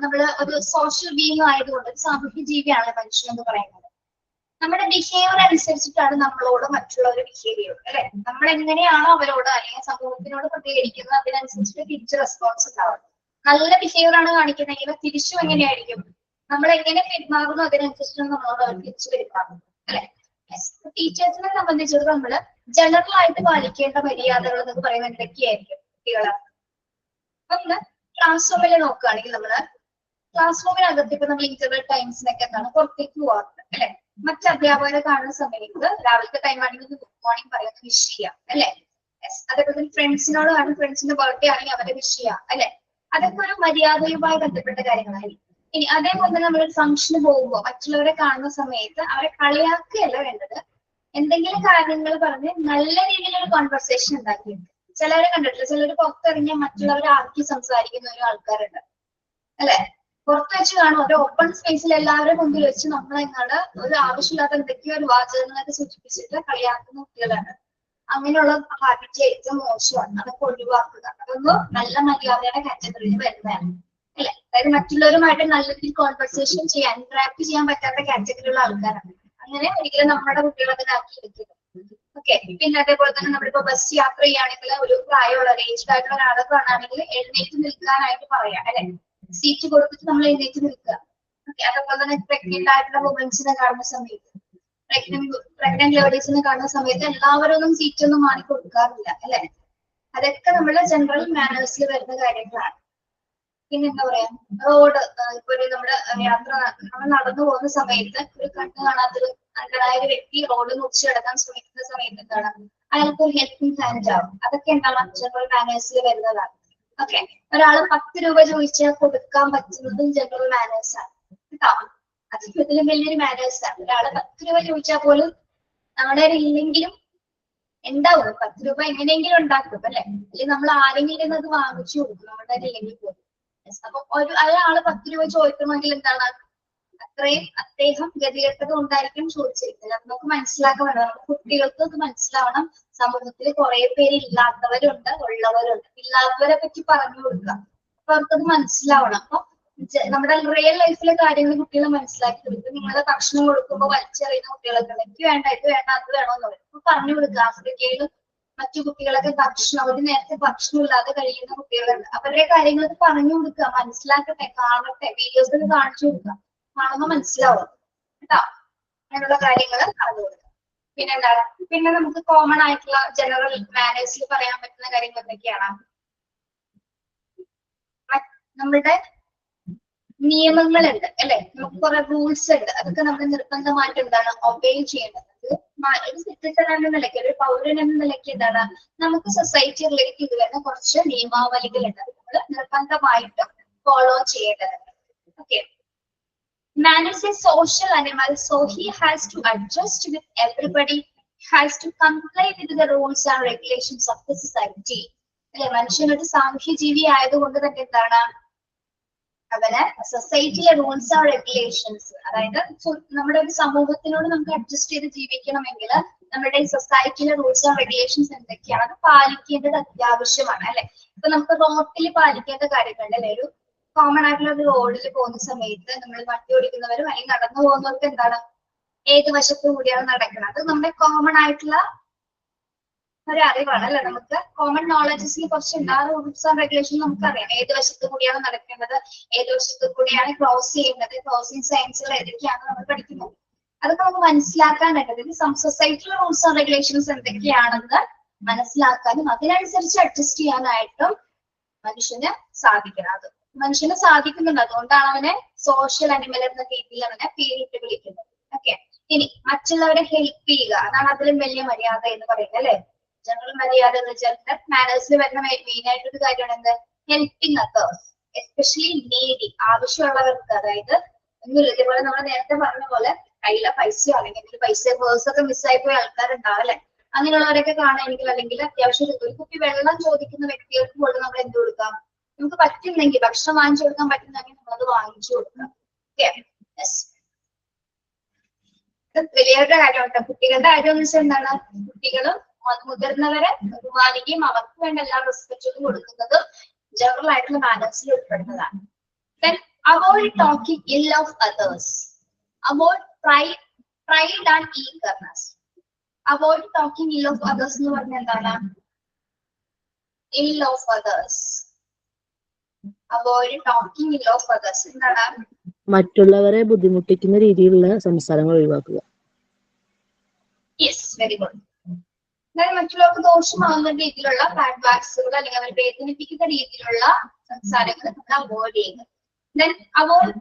നമ്മള് ഒരു social being ആയതുകൊണ്ട് സാമൂഹ്യ ജീവിയാണ് മനുഷ്യൻ എന്ന് പറയുന്നത്. നമ്മുടെ ബിഹേവിയർ അനുസരിച്ചിട്ടാണ് നമ്മളോട് മറ്റുള്ളവർ ബിഹേവ് ചെയ്യുന്നത് അല്ലെ. നമ്മൾ എങ്ങനെയാണോ അവരോട് അല്ലെങ്കിൽ സമൂഹത്തിനോട് പ്രതികരിക്കുന്നത് അതിനനുസരിച്ചിട്ട് തിരിച്ച് റെസ്പോൺസ് ഉണ്ടാവും. നല്ല ബിഹേവിയർ ആണ് കാണിക്കുന്നതെങ്കിൽ തിരിച്ചും എങ്ങനെയായിരിക്കും? നമ്മൾ എങ്ങനെ പെരുമാറുന്നു അതിനനുസരിച്ചാണ് നമ്മളോട് അവർ തിരിച്ചു പെരുമാറുന്നത് അല്ലെ. ടീച്ചേഴ്സിനെ സംബന്ധിച്ചിടത്തോളം നമ്മള് ജനറൽ ആയിട്ട് പാലിക്കേണ്ട മര്യാദകൾ എന്നൊക്കെ പറയുന്നത് എന്തൊക്കെയായിരിക്കും കുട്ടികള്? അപ്പൊ ക്ലാസ് റൂമിൽ നോക്കുകയാണെങ്കിൽ നമ്മള് ക്ലാസ് റൂമിനകത്ത് ഇപ്പൊ നമ്മൾ ഇന്റർവെൽ ടൈംസിനൊക്കെ എന്താണ് പുറത്തേക്ക് പോകാറുണ്ട് അല്ലെ. മറ്റ് അധ്യാപകരെ കാണുന്ന സമയത്ത് രാവിലത്തെ ടൈം ആണെങ്കിൽ ഗുഡ് മോർണിംഗ് പറയുന്നത് വിഷ് ചെയ്യാം അല്ലെ. അതേപോലെ തന്നെ ഫ്രണ്ട്സിനോട് കാണും, ഫ്രണ്ട്സിന്റെ ബർത്ത്ഡേ ആണെങ്കിൽ അവരെ വിഷ് ചെയ്യാം അല്ലെ. അതൊക്കെ ഒരു മര്യാദയുമായി ബന്ധപ്പെട്ട കാര്യങ്ങളായിരിക്കും. ഇനി അതേപോലെ തന്നെ നമ്മളൊരു ഫംഗ്ഷന് പോകുമ്പോൾ മറ്റുള്ളവരെ കാണുന്ന സമയത്ത് അവരെ കളിയാക്കുകയല്ല വേണ്ടത്. എന്തെങ്കിലും കാര്യങ്ങൾ പറഞ്ഞ് നല്ല രീതിയിലൊരു കോൺവെർസേഷൻ ഉണ്ടാക്കിയിട്ടുണ്ട്. ചിലരെ കണ്ടിട്ടില്ല, ചിലർ പുറത്തിറങ്ങിയ മറ്റുള്ളവരെ ആക്കി സംസാരിക്കുന്ന ഒരു ആൾക്കാരുണ്ട് അല്ലെ. പുറത്ത് വെച്ച് കാണും ഒരു ഓപ്പൺ സ്പേസിൽ എല്ലാവരുടെ മുമ്പിൽ വെച്ച് നമ്മളെങ്ങാണ്ട് ഒരു ആവശ്യമില്ലാത്ത എന്തൊക്കെയോ ഒരു വാചകങ്ങളൊക്കെ സൂചിപ്പിച്ചിട്ട് കളിയാക്കുന്ന കുട്ടികളാണ്. അങ്ങനെയുള്ള ഹാബിറ്റ് ഏറ്റവും മോശമാണ്. അതൊക്കെ ഒഴിവാക്കുക. അതൊന്നും നല്ല മര്യാദയുടെ കാറ്റഗറിയിൽ വരുന്നതാണ് അല്ലെ. അതായത് മറ്റുള്ളവരുമായിട്ട് നല്ല രീതിയിൽ കോൺവെർസേഷൻ ചെയ്യാൻ ഇന്ററാക്ട് ചെയ്യാൻ പറ്റാത്ത കാറ്റഗറിയുള്ള ആൾക്കാരാണ്. അങ്ങനെ ഒരിക്കലും നമ്മുടെ കുട്ടികൾ അതിനാക്കി എടുക്കുക. ഓക്കെ, പിന്നെ അതേപോലെ തന്നെ നമ്മളിപ്പോ ബസ് യാത്ര ചെയ്യുകയാണെങ്കിൽ ഒരു പ്രായമുള്ള ഏജ്ഡ് ആയിട്ടുള്ള ഒരാളെ കാണുകയാണെങ്കിൽ എഴുന്നേറ്റ് നിൽക്കാനായിട്ട് പറയാം അല്ലെ. സീറ്റ് കൊടുത്തിട്ട് നമ്മൾ എഴുന്നേറ്റ് നിൽക്കുക. ഓക്കെ, അതേപോലെ തന്നെ പ്രഗ്നന്റ് ആയിട്ടുള്ള വുമൻസിനെ കാണുന്ന സമയത്ത്, പ്രഗ്നന്റ് ലേഡീസിനെ കാണുന്ന സമയത്ത് എല്ലാവരും ഒന്നും സീറ്റ് ഒന്നും മാറി കൊടുക്കാറില്ല അല്ലെ. അതൊക്കെ നമ്മുടെ ജനറൽ മാനേഴ്സിൽ വരുന്ന കാര്യങ്ങളാണ്. പിന്നെ എന്താ പറയാ, റോഡ് ഇപ്പൊ ഒരു നമ്മുടെ യാത്ര നമ്മൾ നടന്നു പോകുന്ന സമയത്ത് ഒരു കണ്ണ് കാണാത്തൊരു അന്ധനായ ഒരു വ്യക്തി റോഡ് മുറിച്ച് കിടക്കാൻ ശ്രമിക്കുന്ന സമയത്ത് എന്താണ് അയാൾക്ക് ഒരു ഹെൽപ്പിംഗ് ഹാൻഡ് ആവും. അതൊക്കെ എന്താണ് ജനറൽ മാനേഴ്സിൽ വരുന്നതാണ്. ഓക്കെ, ഒരാള് 10 രൂപ ചോദിച്ചാൽ കൊടുക്കാൻ പറ്റുന്നതും ജനറൽ മാനേഴ്സ് ആണ് കേട്ടോ. അതിലും വലിയൊരു മാനേഴ്സ് ആണ്. ഒരാള് 10 രൂപ ചോദിച്ചാൽ പോലും നമ്മുടെ ഇല്ലെങ്കിലും ഉണ്ടാവും. 10 രൂപ എങ്ങനെയെങ്കിലും ഉണ്ടാക്കും അല്ലെ, അല്ലെങ്കിൽ നമ്മൾ ആരെങ്കിലും അത് വാങ്ങിച്ചു കൊടുക്കും നമ്മുടെ ഇല്ലെങ്കിൽ പോലും. അപ്പൊ ഒരാള് 10 രൂപ ചോദിക്കണമെങ്കിൽ എന്താണ്, അത്രയും അദ്ദേഹം ഗതികെട്ടത് കൊണ്ടായിരിക്കും ചോദിച്ചിരിക്കുന്നത്. അത് നമുക്ക് മനസ്സിലാക്കാൻ വേണം. നമ്മുടെ കുട്ടികൾക്ക് അത് മനസ്സിലാവണം. സമൂഹത്തിൽ കുറെ പേര് ഇല്ലാത്തവരുണ്ട്, ഉള്ളവരുണ്ട്. ഇല്ലാത്തവരെ പറ്റി പറഞ്ഞു കൊടുക്കുക, അപ്പൊ അവർക്കത് മനസ്സിലാവണം. അപ്പൊ നമ്മുടെ റിയൽ ലൈഫിലെ കാര്യങ്ങൾ കുട്ടികളെ മനസ്സിലാക്കി കൊടുക്കും. നിങ്ങളെ ഭക്ഷണം കൊടുക്കുമ്പോൾ വലിച്ചെറിയുന്ന കുട്ടികളൊക്കെ എനിക്ക് വേണ്ട, ഇത് വേണ്ട, അത് വേണോന്ന് പറയും. അപ്പൊ പറഞ്ഞു കൊടുക്കുക. ആഫ്രിക്കയിൽ മറ്റു കുട്ടികളൊക്കെ ഒരു നേരത്തെ ഭക്ഷണം ഇല്ലാതെ കഴിയുന്ന കുട്ടികളുണ്ട്. അവരുടെ കാര്യങ്ങളൊക്കെ പറഞ്ഞു കൊടുക്കുക, മനസ്സിലാക്കട്ടെ, കാണട്ടെ, വീഡിയോസിൽ കാണിച്ചു കൊടുക്കുക. കാണുമ്പോൾ മനസ്സിലാവും കേട്ടോ. അങ്ങനെയുള്ള കാര്യങ്ങൾ പറഞ്ഞു കൊടുക്കുക. പിന്നെന്താണ്, പിന്നെ നമുക്ക് കോമൺ ആയിട്ടുള്ള ജനറൽ മാനേഴ്സിൽ പറയാൻ പറ്റുന്ന കാര്യങ്ങൾ എന്തൊക്കെയാണ്? നമ്മുടെ നിയമങ്ങളുണ്ട് അല്ലെ, നമുക്ക് കുറെ റൂൾസ് ഉണ്ട്. അതൊക്കെ നമ്മൾ നിർബന്ധമായിട്ട് എന്താണ് ഒബേ ചെയ്യേണ്ടത്. ഒരു സിറ്റിസൺ എന്ന നിലയ്ക്ക്, ഒരു പൗരൻ എന്ന നിലയ്ക്ക് എന്താണ് നമുക്ക് സൊസൈറ്റി റിലേറ്റ് ചെയ്ത് വരുന്ന കുറച്ച് നിയമാവലികളുണ്ട്. അത് നമ്മൾ നിർബന്ധമായിട്ട് ഫോളോ ചെയ്യേണ്ടതുണ്ട്. Okay, man is a social animal, so he has to adjust with everybody, has to comply with the rules and regulations of the society. അല്ലെ, മനുഷ്യൻ ഒരു സാമൂഹ്യ ജീവി ആയതുകൊണ്ട് തന്നെ എന്താണ് അവന് സൊസൈറ്റിയിലെ റൂൾസ് ആൻഡ് റെഗുലേഷൻസ്, അതായത് നമ്മുടെ ഒരു സമൂഹത്തിനോട് നമുക്ക് അഡ്ജസ്റ്റ് ചെയ്ത് ജീവിക്കണമെങ്കിൽ നമ്മുടെ സൊസൈറ്റിയിലെ റൂൾസ് ആൻഡ് റെഗുലേഷൻസ് എന്തൊക്കെയാണ് അത് പാലിക്കേണ്ടത് അത്യാവശ്യമാണ് അല്ലെ. ഇപ്പൊ നമുക്ക് റോഡിൽ പാലിക്കേണ്ട കാര്യങ്ങളുണ്ട് അല്ലെ. ഒരു കോമൺ ആയിട്ടുള്ള ഒരു റോഡിൽ പോകുന്ന സമയത്ത് നമ്മൾ വണ്ടി ഓടിക്കുന്നവരും അല്ലെങ്കിൽ നടന്നു പോകുന്നവർക്ക് എന്താണ് ഏത് വശത്തു കൂടിയാണ് നടക്കുന്നത്, അത് നമ്മുടെ കോമൺ ആയിട്ടുള്ള ഒരു അറിവാണ് അല്ലെ. നമുക്ക് കോമൺ നോളജസിൽ കുറച്ച് ഉണ്ട്. ആ റൂൾസ് ആൻഡ് റെഗുലേഷൻ നമുക്കറിയാം. ഏത് വശത്തു കൂടിയാണ് നടക്കേണ്ടത്, ഏത് വശത്തു കൂടിയാണ് ക്രോസ് ചെയ്യേണ്ടത്, ക്രോസിംഗ് സയൻസുകൾ ഏതൊക്കെയാണ് നമ്മൾ പഠിക്കുന്നത്. അതൊക്കെ നമുക്ക് മനസ്സിലാക്കാനായിട്ട് സൊസൈറ്റിയിലെ റൂൾസ് ആൻഡ് റെഗുലേഷൻസ് എന്തൊക്കെയാണെന്ന് മനസ്സിലാക്കാനും അതിനനുസരിച്ച് അഡ്ജസ്റ്റ് ചെയ്യാനായിട്ടും മനുഷ്യന് സാധിക്കണം. അത് മനുഷ്യന് സാധിക്കുന്നുണ്ട്. അതുകൊണ്ടാണ് അവനെ സോഷ്യൽ അനിമൽ എന്ന രീതിയിൽ അവനെ പേരിട്ട് വിളിക്കുന്നത്. ഓക്കെ, ഇനി മറ്റുള്ളവരെ ഹെൽപ്പ് ചെയ്യുക, അതാണ് അതിലും വലിയ മര്യാദ എന്ന് പറയുന്നത് അല്ലെ. ജനറൽ മര്യാദ എന്ന് വെച്ചാൽ മാനേഴ്സിൽ വരുന്ന മെയിൻ ആയിട്ടൊരു കാര്യമാണ് എന്ത്, ഹെൽപ്പിംഗ് അതേഴ്സ്, എസ്പെഷ്യലി നീഡി, ആവശ്യമുള്ളവർക്ക്. അതായത് ഒന്നുമില്ല, ഇതേപോലെ നമ്മൾ നേരത്തെ പറഞ്ഞ പോലെ കയ്യിലെ പൈസയോ അല്ലെങ്കിൽ പൈസ പേഴ്സൊക്കെ മിസ്സായി പോയ ആൾക്കാരുണ്ടാവും അല്ലെ. അങ്ങനെയുള്ളവരൊക്കെ കാണുമെങ്കിൽ, അല്ലെങ്കിൽ അത്യാവശ്യം ഒരു കുപ്പി വെള്ളം ചോദിക്കുന്ന വ്യക്തികൾക്ക് പോലും നമ്മൾ എന്ത് കൊടുക്കാം, നമുക്ക് പറ്റുന്നെങ്കിൽ ഭക്ഷണം വാങ്ങിച്ചു കൊടുക്കാൻ പറ്റുന്നെങ്കിൽ നമ്മളത് വാങ്ങിച്ചു കൊടുക്കാം. വലിയവരുടെ കാര്യമാണ്. കുട്ടികളുടെ കാര്യം എന്ന് വെച്ചാൽ എന്താണ്, കുട്ടികളും മുതിർന്നവരെ ബഹുമാനിക്കുകയും അവർക്ക് വേണ്ട എല്ലാ റെസ്പെക്റ്റും കൊടുക്കുന്നത് ജനറൽ ആയിട്ടുള്ള മാനേഴ്സിൽ ഉൾപ്പെടുന്നതാണ്. Then avoid talking ill of others. Avoid pride and eagerness. Avoid talking ill of others എന്ന് പറഞ്ഞാൽ എന്താണ്, ill of others. Avoid talking ill of others എന്താണ്, മറ്റുള്ളവരെ ബുദ്ധിമുട്ടിക്കുന്ന രീതിയിലുള്ള സംസാരങ്ങൾ ഒഴിവാക്കുക. Yes, very good. അതായത് മറ്റുള്ളവർക്ക് ദോഷമാകുന്ന രീതിയിലുള്ള ബാഡ് വാക്സുകൾ അല്ലെങ്കിൽ അവരെ വേദനിപ്പിക്കുന്ന രീതിയിലുള്ള സംസാരങ്ങൾ നമ്മൾ അവോയ്ഡ് ചെയ്യുക. Then avoid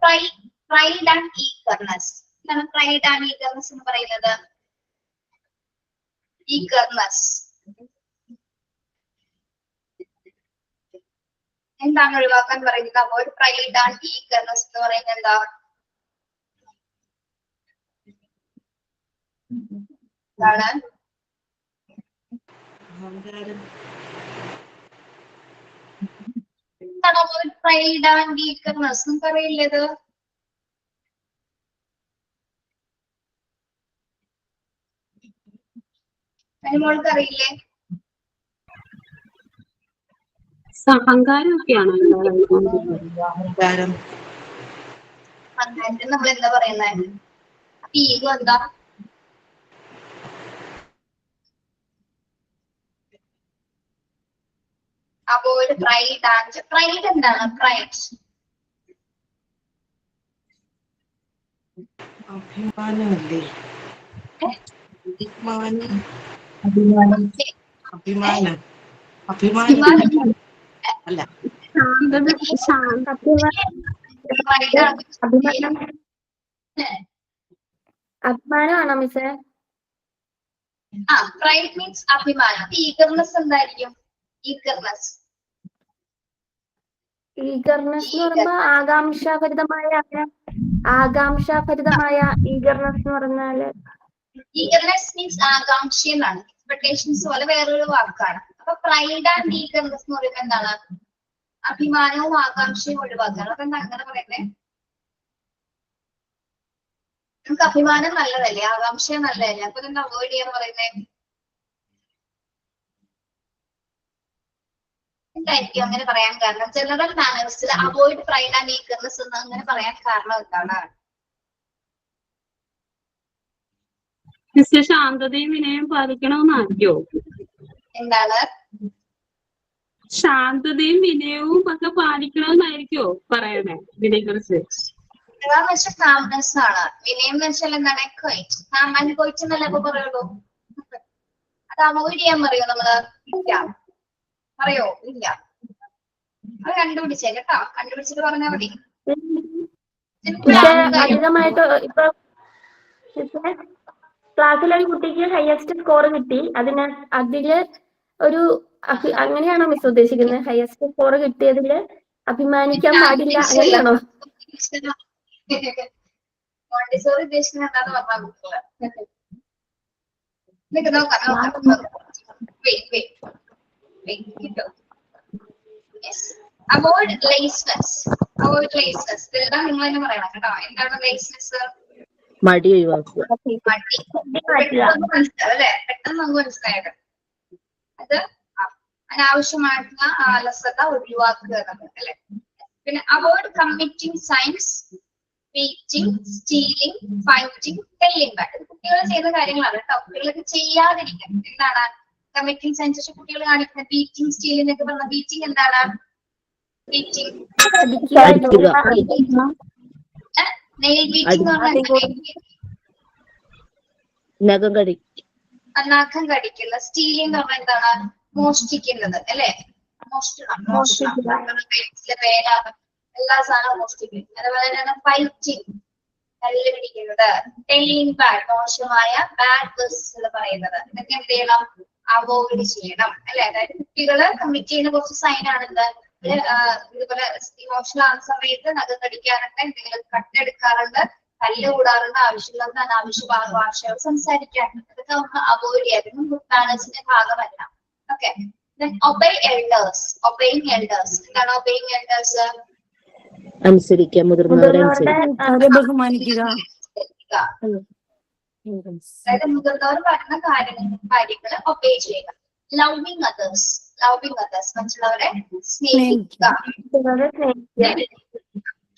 pride and eagerness. എന്താണ് pride and eagerness എന്ന് പറയുന്നത്? eagerness എന്താണ് ഒഴിവാക്കാൻ പറയുന്നത്? അവോയ്ഡ് പ്രൈഡ് ആൻഡ് ഈഗർനെസ് എന്ന് പറയുന്നത് എന്താ? എന്താണ് അവോയ്ഡ് പ്രൈഡ് ആൻഡ് ഈഗർനെസ്? നിങ്ങൾക്ക് അറിയില്ലേ ഇത്? അനുമോൾക്ക് അറിയില്ലേ? അഹങ്കാരമൊക്കെയാണോ? അഹങ്കാരത്തിന് നമ്മൾ എന്താ പറയുന്നത്? ഈഗോ എന്താ? അവോയ്ഡ് പ്രൈഡ് ആൻഡ് പ്രൈഡ് എന്താണ്? പ്രൈഡ് അഭിമാനമല്ലേ? അഭിമാനം അല്ല, അഭിമാനമാണോ മിസ്സേ? പ്രൈഡ് മീൻസ് അഭിമാനം. ഈഗർനെസ് എന്തായിരിക്കും? ഈഗർനെസ് ഈഗർനെസ് എന്ന് പറയുമ്പോ ആകാംക്ഷാഭരിതമായ ഈഗർനെസ് എന്ന് പറഞ്ഞാല് ഈഗർനെസ് മീൻസ് ആകാംക്ഷ എന്നാണ്. എക്സ്പെക്ടേഷൻസ് പോലെ വേറൊരു വാക്കാണ്. അപ്പൊ പ്രൈഡ് ആൻഡ് ഈഗർനെസ് എന്ന് പറയുമ്പോൾ എന്താണ്? അഭിമാനവും ആകാംക്ഷയും ഒഴിവാക്കുകയാണ്. അപ്പൊ എന്താ അങ്ങനെ പറയുന്നത്? നമുക്ക് അഭിമാനം നല്ലതല്ലേ, ആകാംക്ഷ നല്ലതല്ലേ, അപ്പൊ എന്താ അവോയ്ഡ് ചെയ്യാന്ന് പറയുന്നത്? എന്തായിരിക്കും അങ്ങനെ പറയാൻ കാരണം? ജനറൽ മാനേഴ്സിൽ അവോയ്ഡ് പ്രൈഡ് ആൻഡ് ഈഗർനെസ് എന്ന് അങ്ങനെ പറയാൻ കാരണം എന്താണ്? മിസ്റ്റർ ശാന്തതയും വിനയം പാലിക്കണമെന്നായിരിക്കോ? എന്താണ്? ശാന്തതയും വിനയവും ഒക്കെ പാലിക്കണമെന്നായിരിക്കോ പറയണേ ഇതിനെ കുറിച്ച്? എന്ന് വെച്ചാൽ കാംനെസ് ആണ്. വിനയം എന്ന് വെച്ചാൽ എന്താണ്? ക്വൈറ്റ്. കാം ആൻഡ് ക്വൈറ്റ് എന്നല്ലേ അപ്പൊ പറയുള്ളൂ. അത് അവോയ്ഡ് ചെയ്യാൻ പറയോ നമ്മള്? ഇല്ല. പറയോ? ഇല്ല. അത് കണ്ടുപിടിച്ചേ കേട്ടോ. കണ്ടുപിടിച്ചിട്ട് പറഞ്ഞാൽ മതി. അധികമായിട്ട് ഇപ്പൊ ക്ലാസ്സിലൊരു കുട്ടിക്ക് ഹയസ്റ്റ് സ്കോർ കിട്ടി, അതില് ഒരു അങ്ങനെയാണോ മിസ് ഉദ്ദേശിക്കുന്നത്? ഹയസ്റ്റ് സ്കോർ കിട്ടിയതില് അഭിമാനിക്കാൻ പാടില്ല അങ്ങനെയാണോ? മോണ്ടിസോറി ഉദ്ദേശിക്കുന്നത് എന്താന്ന് പറഞ്ഞാൽ കുട്ടികള് അവോയ്ഡ് ലേസ്നെസ്. അവോയ്ഡ് ലേസ്നെസ് ഇതെല്ലാം നിങ്ങൾ തന്നെ പറയണം കേട്ടോ. എന്താണ് ലേസ്നെസ്? മടി ഒഴിവാക്കുക. അല്ലെ, പെട്ടെന്ന് നമുക്ക് മനസ്സിലായത്. അത് അനാവശ്യമായിട്ടുള്ള അലസത ഒഴിവാക്കുക അല്ലെ. പിന്നെ avoid committing sins, beating, stealing, fighting, telling back. ഇത് കുട്ടികൾ ചെയ്യുന്ന കാര്യങ്ങളാണ് കേട്ടോ. കുട്ടികളൊക്കെ ചെയ്യാതിരിക്കാൻ. എന്താണ് കമ്മിറ്റിംഗ് സൈൻസ്? കുട്ടികൾ കാണിക്കുന്ന ബീറ്റിംഗ്, സ്റ്റീലിംഗ് എന്നൊക്കെ പറഞ്ഞ ബീറ്റിംഗ് എന്താണ്? ബീറ്റിംഗ് നെയിൽ ബീറ്റിംഗ് എന്ന് പറഞ്ഞാൽ നഖം കടി, നഖം കടിക്കില്ല. സ്റ്റീലിംഗ് എന്ന് പറഞ്ഞാൽ എന്താണ്? മോഷ്ടിക്കുന്നത് അല്ലെ. മോഷണം പേന എല്ലാ സാധനവും മോഷ്ടിക്കും. അതുപോലെ തന്നെയാണ് ഫൈറ്റിംഗ്, തല്ല് പിടിക്കുന്നത്. ടെല്ലിംഗ് ബാഡ്, മോശമായ ബാഡ് വേഴ്സസ് പറയുന്നത്. ഇതൊക്കെ എന്ത് ചെയ്യണം? അവോയ്ഡ് ചെയ്യണം അല്ലെ. അതായത് കുട്ടികള് കമ്മിറ്റ് ചെയ്യുന്ന കുറച്ച് സൈനാണിത്. ഇതുപോലെ ഇമോഷണൽ ആകുന്ന സമയത്ത് നഖം കടിക്കാറുണ്ട്, എന്തെങ്കിലും കട്ടെടുക്കാറുണ്ട്, തല്ല് കൂടാറുണ്ട്, ആവശ്യമുള്ളത് അനാവശ്യ ഭാഷകൾ സംസാരിക്കാറുണ്ട്. ഇതൊക്കെ നമുക്ക് അവോയ്ഡ് ചെയ്യാം. ഗുഡ് മാനേഴ്സിന്റെ ഭാഗമല്ല. Okay. Obey elders. Obeying elders എന്താണ്? ഒബേയിങ് എൽഡേഴ്സ് അനുസരിക്കുക, മുതിർന്നവരെ ബഹുമാനിക്കുക. അതായത് മുതിർന്നവർ പറയുന്ന കാര്യങ്ങൾ ഒബേ ചെയ്യുക. Loving others. ലവിങ് അതേഴ്സ് മറ്റുള്ളവരെ സ്നേഹിക്കുക.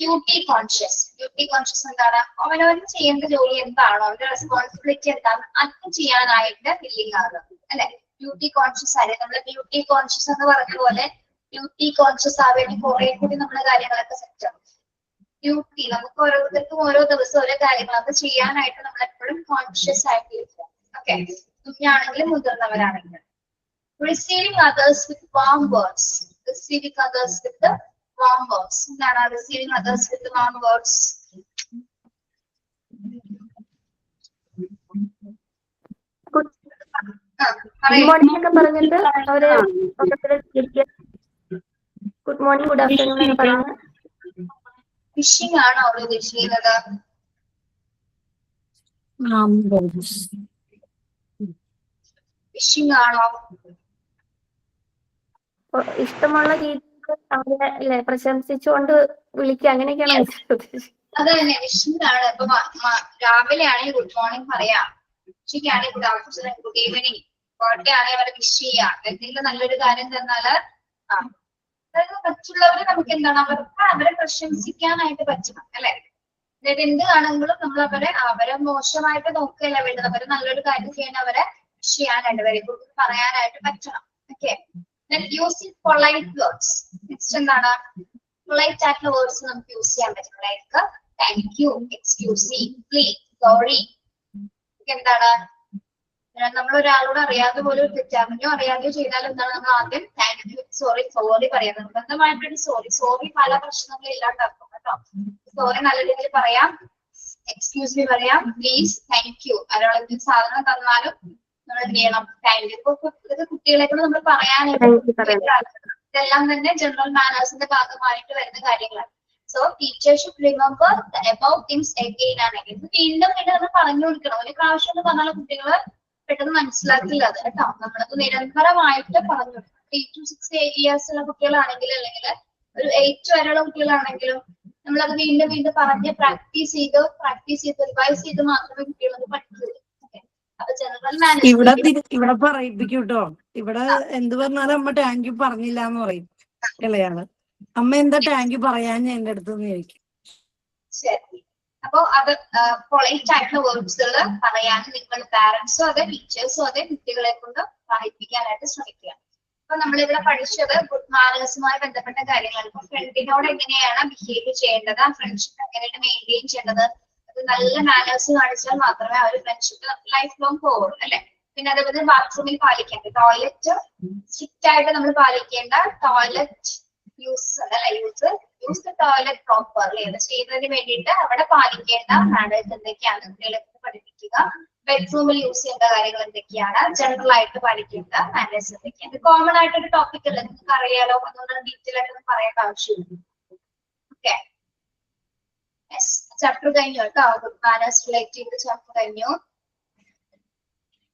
Duty conscious. ഡ്യൂട്ടി കോൺഷ്യസ് എന്താണ്? അവനവന് ചെയ്യേണ്ട ജോലി എന്താണോ, അവന്റെ റെസ്പോൺസിബിലിറ്റി എന്താണ്, അത് ചെയ്യാനായിട്ട് വില്ലിങ് ആകുക അല്ലെ. ഡ്യൂട്ടി കോൺഷ്യസ് ആയി നമ്മള് ഡ്യൂട്ടി കോൺഷ്യസ് എന്ന് പറഞ്ഞ പോലെ ഡ്യൂട്ടി കോൺഷ്യസ് ആവേണ്ടി കുറെ കൂടി നമ്മുടെ കാര്യങ്ങളൊക്കെ സെറ്റ് ആവും. ഡ്യൂട്ടി നമുക്ക് ഓരോരുത്തർക്കും ഓരോ ദിവസം ഓരോ കാര്യങ്ങളൊക്കെ ചെയ്യാനായിട്ട് നമ്മൾ എപ്പോഴും കോൺഷ്യസ് ആയിട്ടിരിക്കുക. ഓക്കെ. കുഞ്ഞാണെങ്കിലും മുതിർന്നവരാണെങ്കിലും. Receiving others with warm words. Receiving others with warm words എന്താണ്? Receiving others with warm words good morning ഒക്കെ പറഞ്ഞിട്ട് അവര് ഗുഡ് മോർണിംഗ്, ഗുഡ് ആഫ്റ്റർനൂൺ എന്ന് പറയുന്നത്. ഫിഷിംഗ് ആണോ അവിടെ ഉദ്ദേശിക്കുന്നത്? ഫിഷിംഗ് ആണോ? ഇഷ്ടമുള്ള രീതിയിൽ അവരെ അല്ലെ പ്രശംസിച്ചുകൊണ്ട് വിളിക്കുക, അങ്ങനെയൊക്കെയാണ് ഉദ്ദേശിച്ചത്. അത് തന്നെ ഫിഷിംഗ് ആണ്. ഇപ്പൊ രാവിലെ ആണെങ്കിൽ ഗുഡ് മോർണിംഗ് പറയാം, ഉച്ചയ്ക്കാണെങ്കിൽ good afternoon, good evening, birthday ആണെങ്കിൽ അവരെ വിഷ് ചെയ്യാം. എന്തെങ്കിലും നല്ലൊരു കാര്യം തന്നാല് അതായത് മറ്റുള്ളവരെ നമുക്ക് എന്താണ് അവരെ പ്രശംസിക്കാനായിട്ട് പറ്റണം അല്ലെ. അതായത് എന്ത് കാണുമ്പോഴും നമ്മൾ അവരെ മോശമായിട്ട് നോക്കുകയല്ല വേണ്ടത്. അവരെ നല്ലൊരു കാര്യം ചെയ്യാൻ അവരെ വിഷ് ചെയ്യാനായിട്ട് അവരെ കുറിച്ച് പറയാനായിട്ട് പറ്റണം. Okay. Using polite words. Next എന്താണ്? പൊളൈറ്റ് ആയിട്ടുള്ള വേർഡ്സ് നമുക്ക് യൂസ് ചെയ്യാൻ പറ്റും. Like thank you, excuse me, please, sorry. എന്താണ്? നമ്മൾ ഒരാളോട് അറിയാതെ പോലും തെറ്റാറിഞ്ഞോ അറിയാതെയോ ചെയ്താൽ എന്താണ്? നമ്മൾ ആദ്യം താങ്ക് യു, സോറി പറയാം. നിർബന്ധമായിട്ടൊരു സോറി പല പ്രശ്നങ്ങളും ഇല്ലാണ്ടാക്കും കേട്ടോ. സോറി നല്ല രീതിയിൽ പറയാം, എക്സ്ക്യൂസ് മീ പറയാം, പ്ലീസ്, താങ്ക് യു. ഒരാളെന്തെങ്കിലും സാധനം തന്നാലും നമ്മൾ എന്ത് ചെയ്യണം? Thank you. ഇതൊക്കെ കുട്ടികളെ കൊണ്ട് നമ്മൾ പറയാനായിട്ട് ഇതെല്ലാം തന്നെ ജനറൽ മാനേഴ്സിന്റെ ഭാഗമായിട്ട് വരുന്ന കാര്യങ്ങളാണ്. So teacher should remember the about things again and again. വീണ്ടും വീണ്ടും പറഞ്ഞു കൊടുക്കണം. ഒരു പ്രാവശ്യം എന്ന് പറഞ്ഞാൽ കുട്ടികള് പെട്ടെന്ന് മനസ്സിലാക്കില്ല അത് കേട്ടോ. നമ്മളത് നിരന്തരമായിട്ട് പറഞ്ഞു കൊടുക്കണം. 3 to 6 years ഉള്ള കുട്ടികളാണെങ്കിലും അല്ലെങ്കിൽ ഒരു 8 വരെയുള്ള കുട്ടികളാണെങ്കിലും നമ്മളത് വീണ്ടും വീണ്ടും പറഞ്ഞ് പ്രാക്ടീസ് ചെയ്ത് റിവൈസ് ചെയ്ത് മാത്രമേ കുട്ടികളത് പഠിക്കുള്ളൂ. അപ്പൊ ജനറൽ മാനേജ്മെന്റ് ഇവിടെ പറയിപ്പിക്കൂട്ടോ. ഇവിടെ എന്ത് പറഞ്ഞാലും അമ്മ താങ്ക് യു പറഞ്ഞില്ല എന്ന് പറയും ഇളയാള്. അമ്മ എന്താ താങ്ക് യു പറയാൻ എന്റെ അടുത്ത് ചോദിക്കും. ശരി. അപ്പൊ അത് പൊളൈറ്റ് ആയിട്ടുള്ള വേർഡ്സുകൾ പറയാൻ നിങ്ങൾ പാരന്റ്സും അതെ ടീച്ചേഴ്സും അതെ കുട്ടികളെ കൊണ്ട് വായിപ്പിക്കാനായിട്ട് ശ്രമിക്കുക. അപ്പൊ നമ്മളിവിടെ പഠിച്ചത് ഗുഡ് മാനേഴ്സുമായി ബന്ധപ്പെട്ട കാര്യങ്ങളാണ്. ഇപ്പൊ ഫ്രണ്ടിനോട് എങ്ങനെയാണ് ബിഹേവ് ചെയ്യേണ്ടത്, ഫ്രണ്ട്ഷിപ്പ് എങ്ങനെയാണ് മെയിൻറ്റെയിൻ ചെയ്യേണ്ടത്, അത് നല്ല മാനേഴ്സ് കാണിച്ചാൽ മാത്രമേ ആ ഒരു ഫ്രണ്ട്ഷിപ്പ് ലൈഫ് ലോങ് പോകുള്ളൂ അല്ലെ. പിന്നെ അതേപോലെ ബാത്റൂമിൽ പാലിക്കേണ്ടത്, ടോയ്ലറ്റ് സ്ട്രിക്റ്റ് ആയിട്ട് നമ്മൾ പാലിക്കേണ്ട toilet use the toilet properly അത് ചെയ്യുന്നതിന് വേണ്ടിയിട്ട് അവിടെ പാലിക്കേണ്ട മാനേഴ്സ് എന്തൊക്കെയാണ് കുട്ടികളെ പഠിപ്പിക്കുക. ബെഡ്റൂമിൽ യൂസ് ചെയ്യേണ്ട കാര്യങ്ങൾ എന്തൊക്കെയാണ്, ജനറൽ ആയിട്ട് പഠിക്കേണ്ട മാനേഴ്സ് എന്തൊക്കെയാണ്. കോമൺ ആയിട്ടൊരു ടോപ്പിക് അല്ലേ, നിങ്ങൾക്ക് അറിയാലോ, അതുകൊണ്ട് ഡീറ്റെയിൽ ആയിട്ടൊന്നും പറയേണ്ട ആവശ്യമില്ല. ഓക്കെ, ചാപ്റ്റർ കഴിഞ്ഞു കേട്ടോ. ഗുഡ് മാനേഴ്സ് റിലേറ്റ് ചെയ്ത് ചാപ്റ്റർ കഴിഞ്ഞു.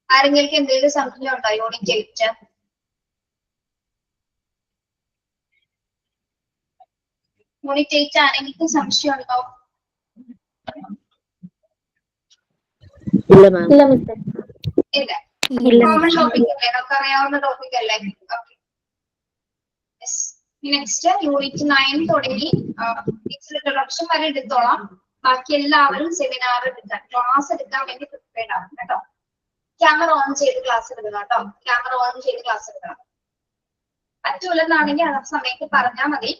ആരെങ്കിലും എന്തെങ്കിലും സംശയം ഉണ്ടോ യൂണിറ്റ് 8? യൂണിറ്റ് 8 ആരെങ്കിലും സംശയം ഉണ്ടോ? ഇല്ല മാം. ഇല്ല. കോമൺ ടോപ്പിക് അല്ലേ, നമുക്ക് അറിയാവുന്ന ടോപ്പിക് അല്ലേ. ഓക്കെ, നെക്സ്റ്റ് യൂണിറ്റ് 9 തുടങ്ങി ഇൻട്രൊഡക്ഷൻ വരെ എടുത്തോളാം. ബാക്കി എല്ലാവരും സെമിനാർ എടുക്കാൻ ക്ലാസ് എടുക്കാൻ വേണ്ടി പ്രിപ്പയർഡ് ആവും കേട്ടോ. ക്യാമറ ഓൺ ചെയ്ത് ക്ലാസ് എടുക്കണം കേട്ടോ. ക്യാമറ ഓൺ ചെയ്ത് ക്ലാസ് എടുക്കണം. പറ്റൂലെന്നാണെങ്കിൽ ആ സമയത്ത് പറഞ്ഞാൽ മതി.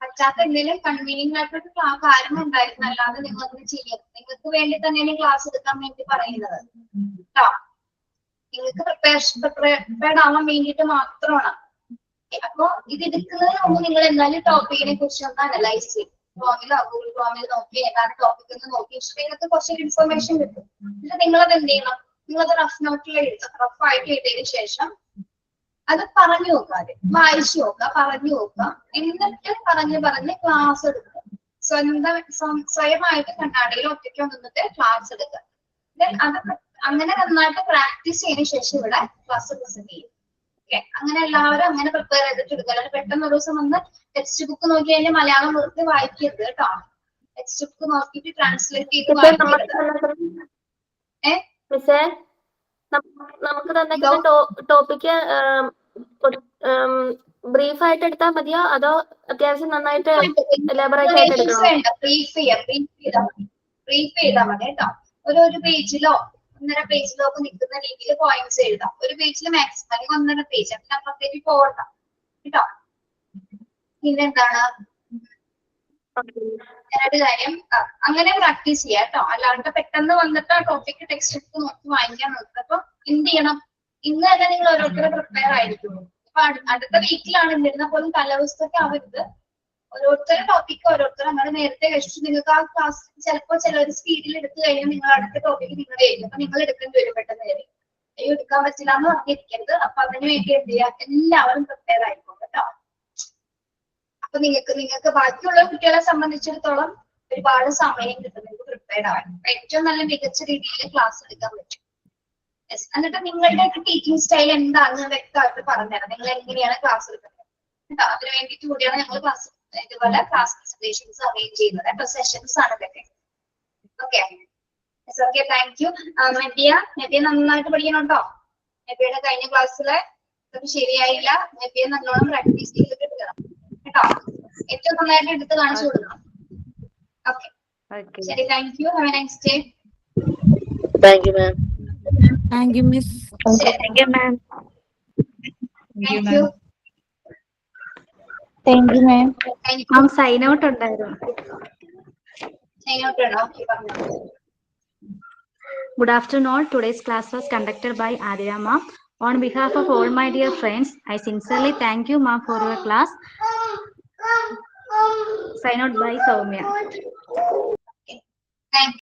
പറ്റാത്ത എന്തെങ്കിലും കൺവീനിയന്റ് ആയിട്ടൊരു കാരണം ഉണ്ടായിരുന്നു, അല്ലാതെ നിങ്ങളൊന്നും ചെയ്യരുത്. നിങ്ങൾക്ക് വേണ്ടി തന്നെയാണ് ക്ലാസ് എടുക്കാൻ വേണ്ടി പറയുന്നത് കേട്ടോ. നിങ്ങൾക്ക് പ്രിപ്പയർഡ് ആവാൻ വേണ്ടിയിട്ട് മാത്രമാണ്. അപ്പൊ ഇത് എടുക്കുന്നതിന് മുമ്പ് നിങ്ങൾ എന്തായാലും ടോപ്പിക്കിനെ കുറിച്ച് ഒന്ന് അനലൈസ് ചെയ്യും. ഗൂഗിൾ ക്രോമിൽ നോക്കി ഏതാണ് ടോപ്പിക് എന്ന് നോക്കി നിങ്ങൾക്ക് കുറച്ചൊരു ഇൻഫർമേഷൻ കിട്ടും. എന്നിട്ട് നിങ്ങളത് എന്ത് ചെയ്യണം, നിങ്ങളത് റഫ് നോട്ടിൽ എഴുതുക. റഫായിട്ട് എഴുതിയതിനു ശേഷം അത് പറഞ്ഞു നോക്കാതെ വായിച്ചു നോക്കുക, പറഞ്ഞു നോക്കുക. എന്നിട്ട് പറഞ്ഞ് ക്ലാസ് എടുക്കുക. സ്വയമായിട്ട് കണ്ണാടിയിൽ ഒറ്റയ്ക്ക് നിന്നിട്ട് ക്ലാസ് എടുക്കുക. അത് അങ്ങനെ നന്നായിട്ട് പ്രാക്ടീസ് ചെയ്തതിനു ശേഷം ഇവിടെ ക്ലാസ് പ്രസന്റ് ചെയ്യും. ഓക്കെ, അങ്ങനെ എല്ലാവരും അങ്ങനെ പ്രിപ്പയർ ചെയ്തിട്ട് എടുക്കുക. അല്ലാതെ പെട്ടെന്ന് ഒരു ദിവസം വന്ന് ടെക്സ്റ്റ് ബുക്ക് നോക്കി അതിന്റെ മലയാളം വെറുതെ വായിക്കരുത് കേട്ടോ. ടെക്സ്റ്റ് ബുക്ക് നോക്കിയിട്ട് ട്രാൻസ്ലേറ്റ് ചെയ്ത് വായിക്കരുത്. നമുക്ക് തന്നിരിക്കുന്ന ടോപ്പിക്ക് ബ്രീഫ് ആയിട്ട് എടുത്താൽ മതിയോ അതോ അത്യാവശ്യം നന്നായിട്ട് എലാബറേറ്റ് ആയിട്ട് എടുക്കണോ? ബ്രീഫ് ചെയ്താൽ മതി കേട്ടോ. ഒരു പേജിലോ 1.5 പേജിലോ ഒക്കെ നിൽക്കുന്ന രീതിയിൽ പോയിന്റ്സ് എഴുതാം. ഒരു പേജിൽ മാക്സിമം അല്ലെങ്കിൽ 1.5 പേജ്, അതിനപ്പുറത്തേക്ക് പോകണ്ട കേട്ടോ. പിന്നെന്താണ് ഒരു കാര്യം, അങ്ങനെ പ്രാക്ടീസ് ചെയ്യാം കേട്ടോ. അല്ലാണ്ട് പെട്ടെന്ന് വന്നിട്ട് ആ ടോപ്പിക് ടെക്സ്റ്റ് ബുക്ക് നോക്കി വാങ്ങിക്കാൻ നോക്കുക. അപ്പൊ എന്ത് ചെയ്യണം, ഇന്ന് തന്നെ നിങ്ങൾ ഓരോരുത്തരും പ്രിപ്പയർ ആയിരിക്കും. അപ്പൊ അടുത്ത വീക്കിലാണ് ഇരുന്ന പോലും തലേദിവസത്തൊക്കെ ആവരുത്. ഓരോരുത്തരും ടോപ്പിക്ക് ഓരോരുത്തരും അങ്ങനെ നേരത്തെ കഴിച്ചു. നിങ്ങൾക്ക് ആ ക്ലാസ് ചിലപ്പോൾ ചിലർ സ്പീഡിൽ എടുത്തു കഴിഞ്ഞാൽ നിങ്ങൾ അടുത്ത ടോപ്പിക്ക് നിങ്ങളുടെ ആയിരിക്കും. അപ്പൊ നിങ്ങൾ എടുക്കേണ്ടി വരും പെട്ടെന്ന് കയറി. എടുക്കാൻ പറ്റില്ല എന്ന് പറഞ്ഞിരിക്കരുത്. അപ്പൊ അതിനു വേണ്ടി എന്ത് ചെയ്യാം, എല്ലാവരും പ്രിപ്പയർ ആയിരിക്കും കേട്ടോ. അപ്പൊ നിങ്ങൾക്ക് ബാക്കിയുള്ള കുട്ടികളെ സംബന്ധിച്ചിടത്തോളം ഒരുപാട് സമയം കിട്ടും നിങ്ങൾക്ക് പ്രിപ്പയർഡ് ആവാൻ. ഏറ്റവും നല്ല മികച്ച രീതിയിൽ ക്ലാസ് എടുക്കാൻ പറ്റും. എന്നിട്ട് നിങ്ങളുടെ ടീച്ചിങ് സ്റ്റൈൽ എന്താണെന്ന് വ്യക്തമായിട്ട് പറഞ്ഞുതരാം. നിങ്ങൾ എങ്ങനെയാണ് ക്ലാസ് എടുക്കുന്നത് കേട്ടോ. അതിന് വേണ്ടിയിട്ട് കൂടിയാണ് ഞങ്ങൾ ക്ലാസ് ഇതുപോലെ ക്ലാസ് പ്രസന്റേഷൻസ് അറേഞ്ച് ചെയ്യുന്നത്. അപ്പൊ സെഷൻസ് ആണ് ഇതൊക്കെ. Okay, thank you. നബിയ നന്നായിട്ട് പഠിക്കണം കേട്ടോ. നബിയുടെ കഴിഞ്ഞ ക്ലാസ്സിലെ ഇതൊക്കെ ശരിയായില്ല. നബിയെ നല്ലോണം പ്രാക്ടീസ് ചെയ്തിട്ട് എടുക്കണം കേട്ടോ. ഏറ്റവും നന്നായിട്ട് എടുത്ത് കാണിച്ചു കൊടുക്കണം. ഓക്കെ, ശരി. Thank you. Have a nice day. Thank you ma'am. Thank you miss. Thank you ma'am. Thank you. Thank you ma'am. Ma'am sign out ഉണ്ടായിരുന്നു. സൈൻ ഔട്ട് ആണോ? ഓക്കെ, പറഞ്ഞു. Good afternoon. Today's class was conducted by Adya ma'am. On behalf of all my dear friends, I sincerely thank you ma'am for your class. Sign out by Soumya. Thank you.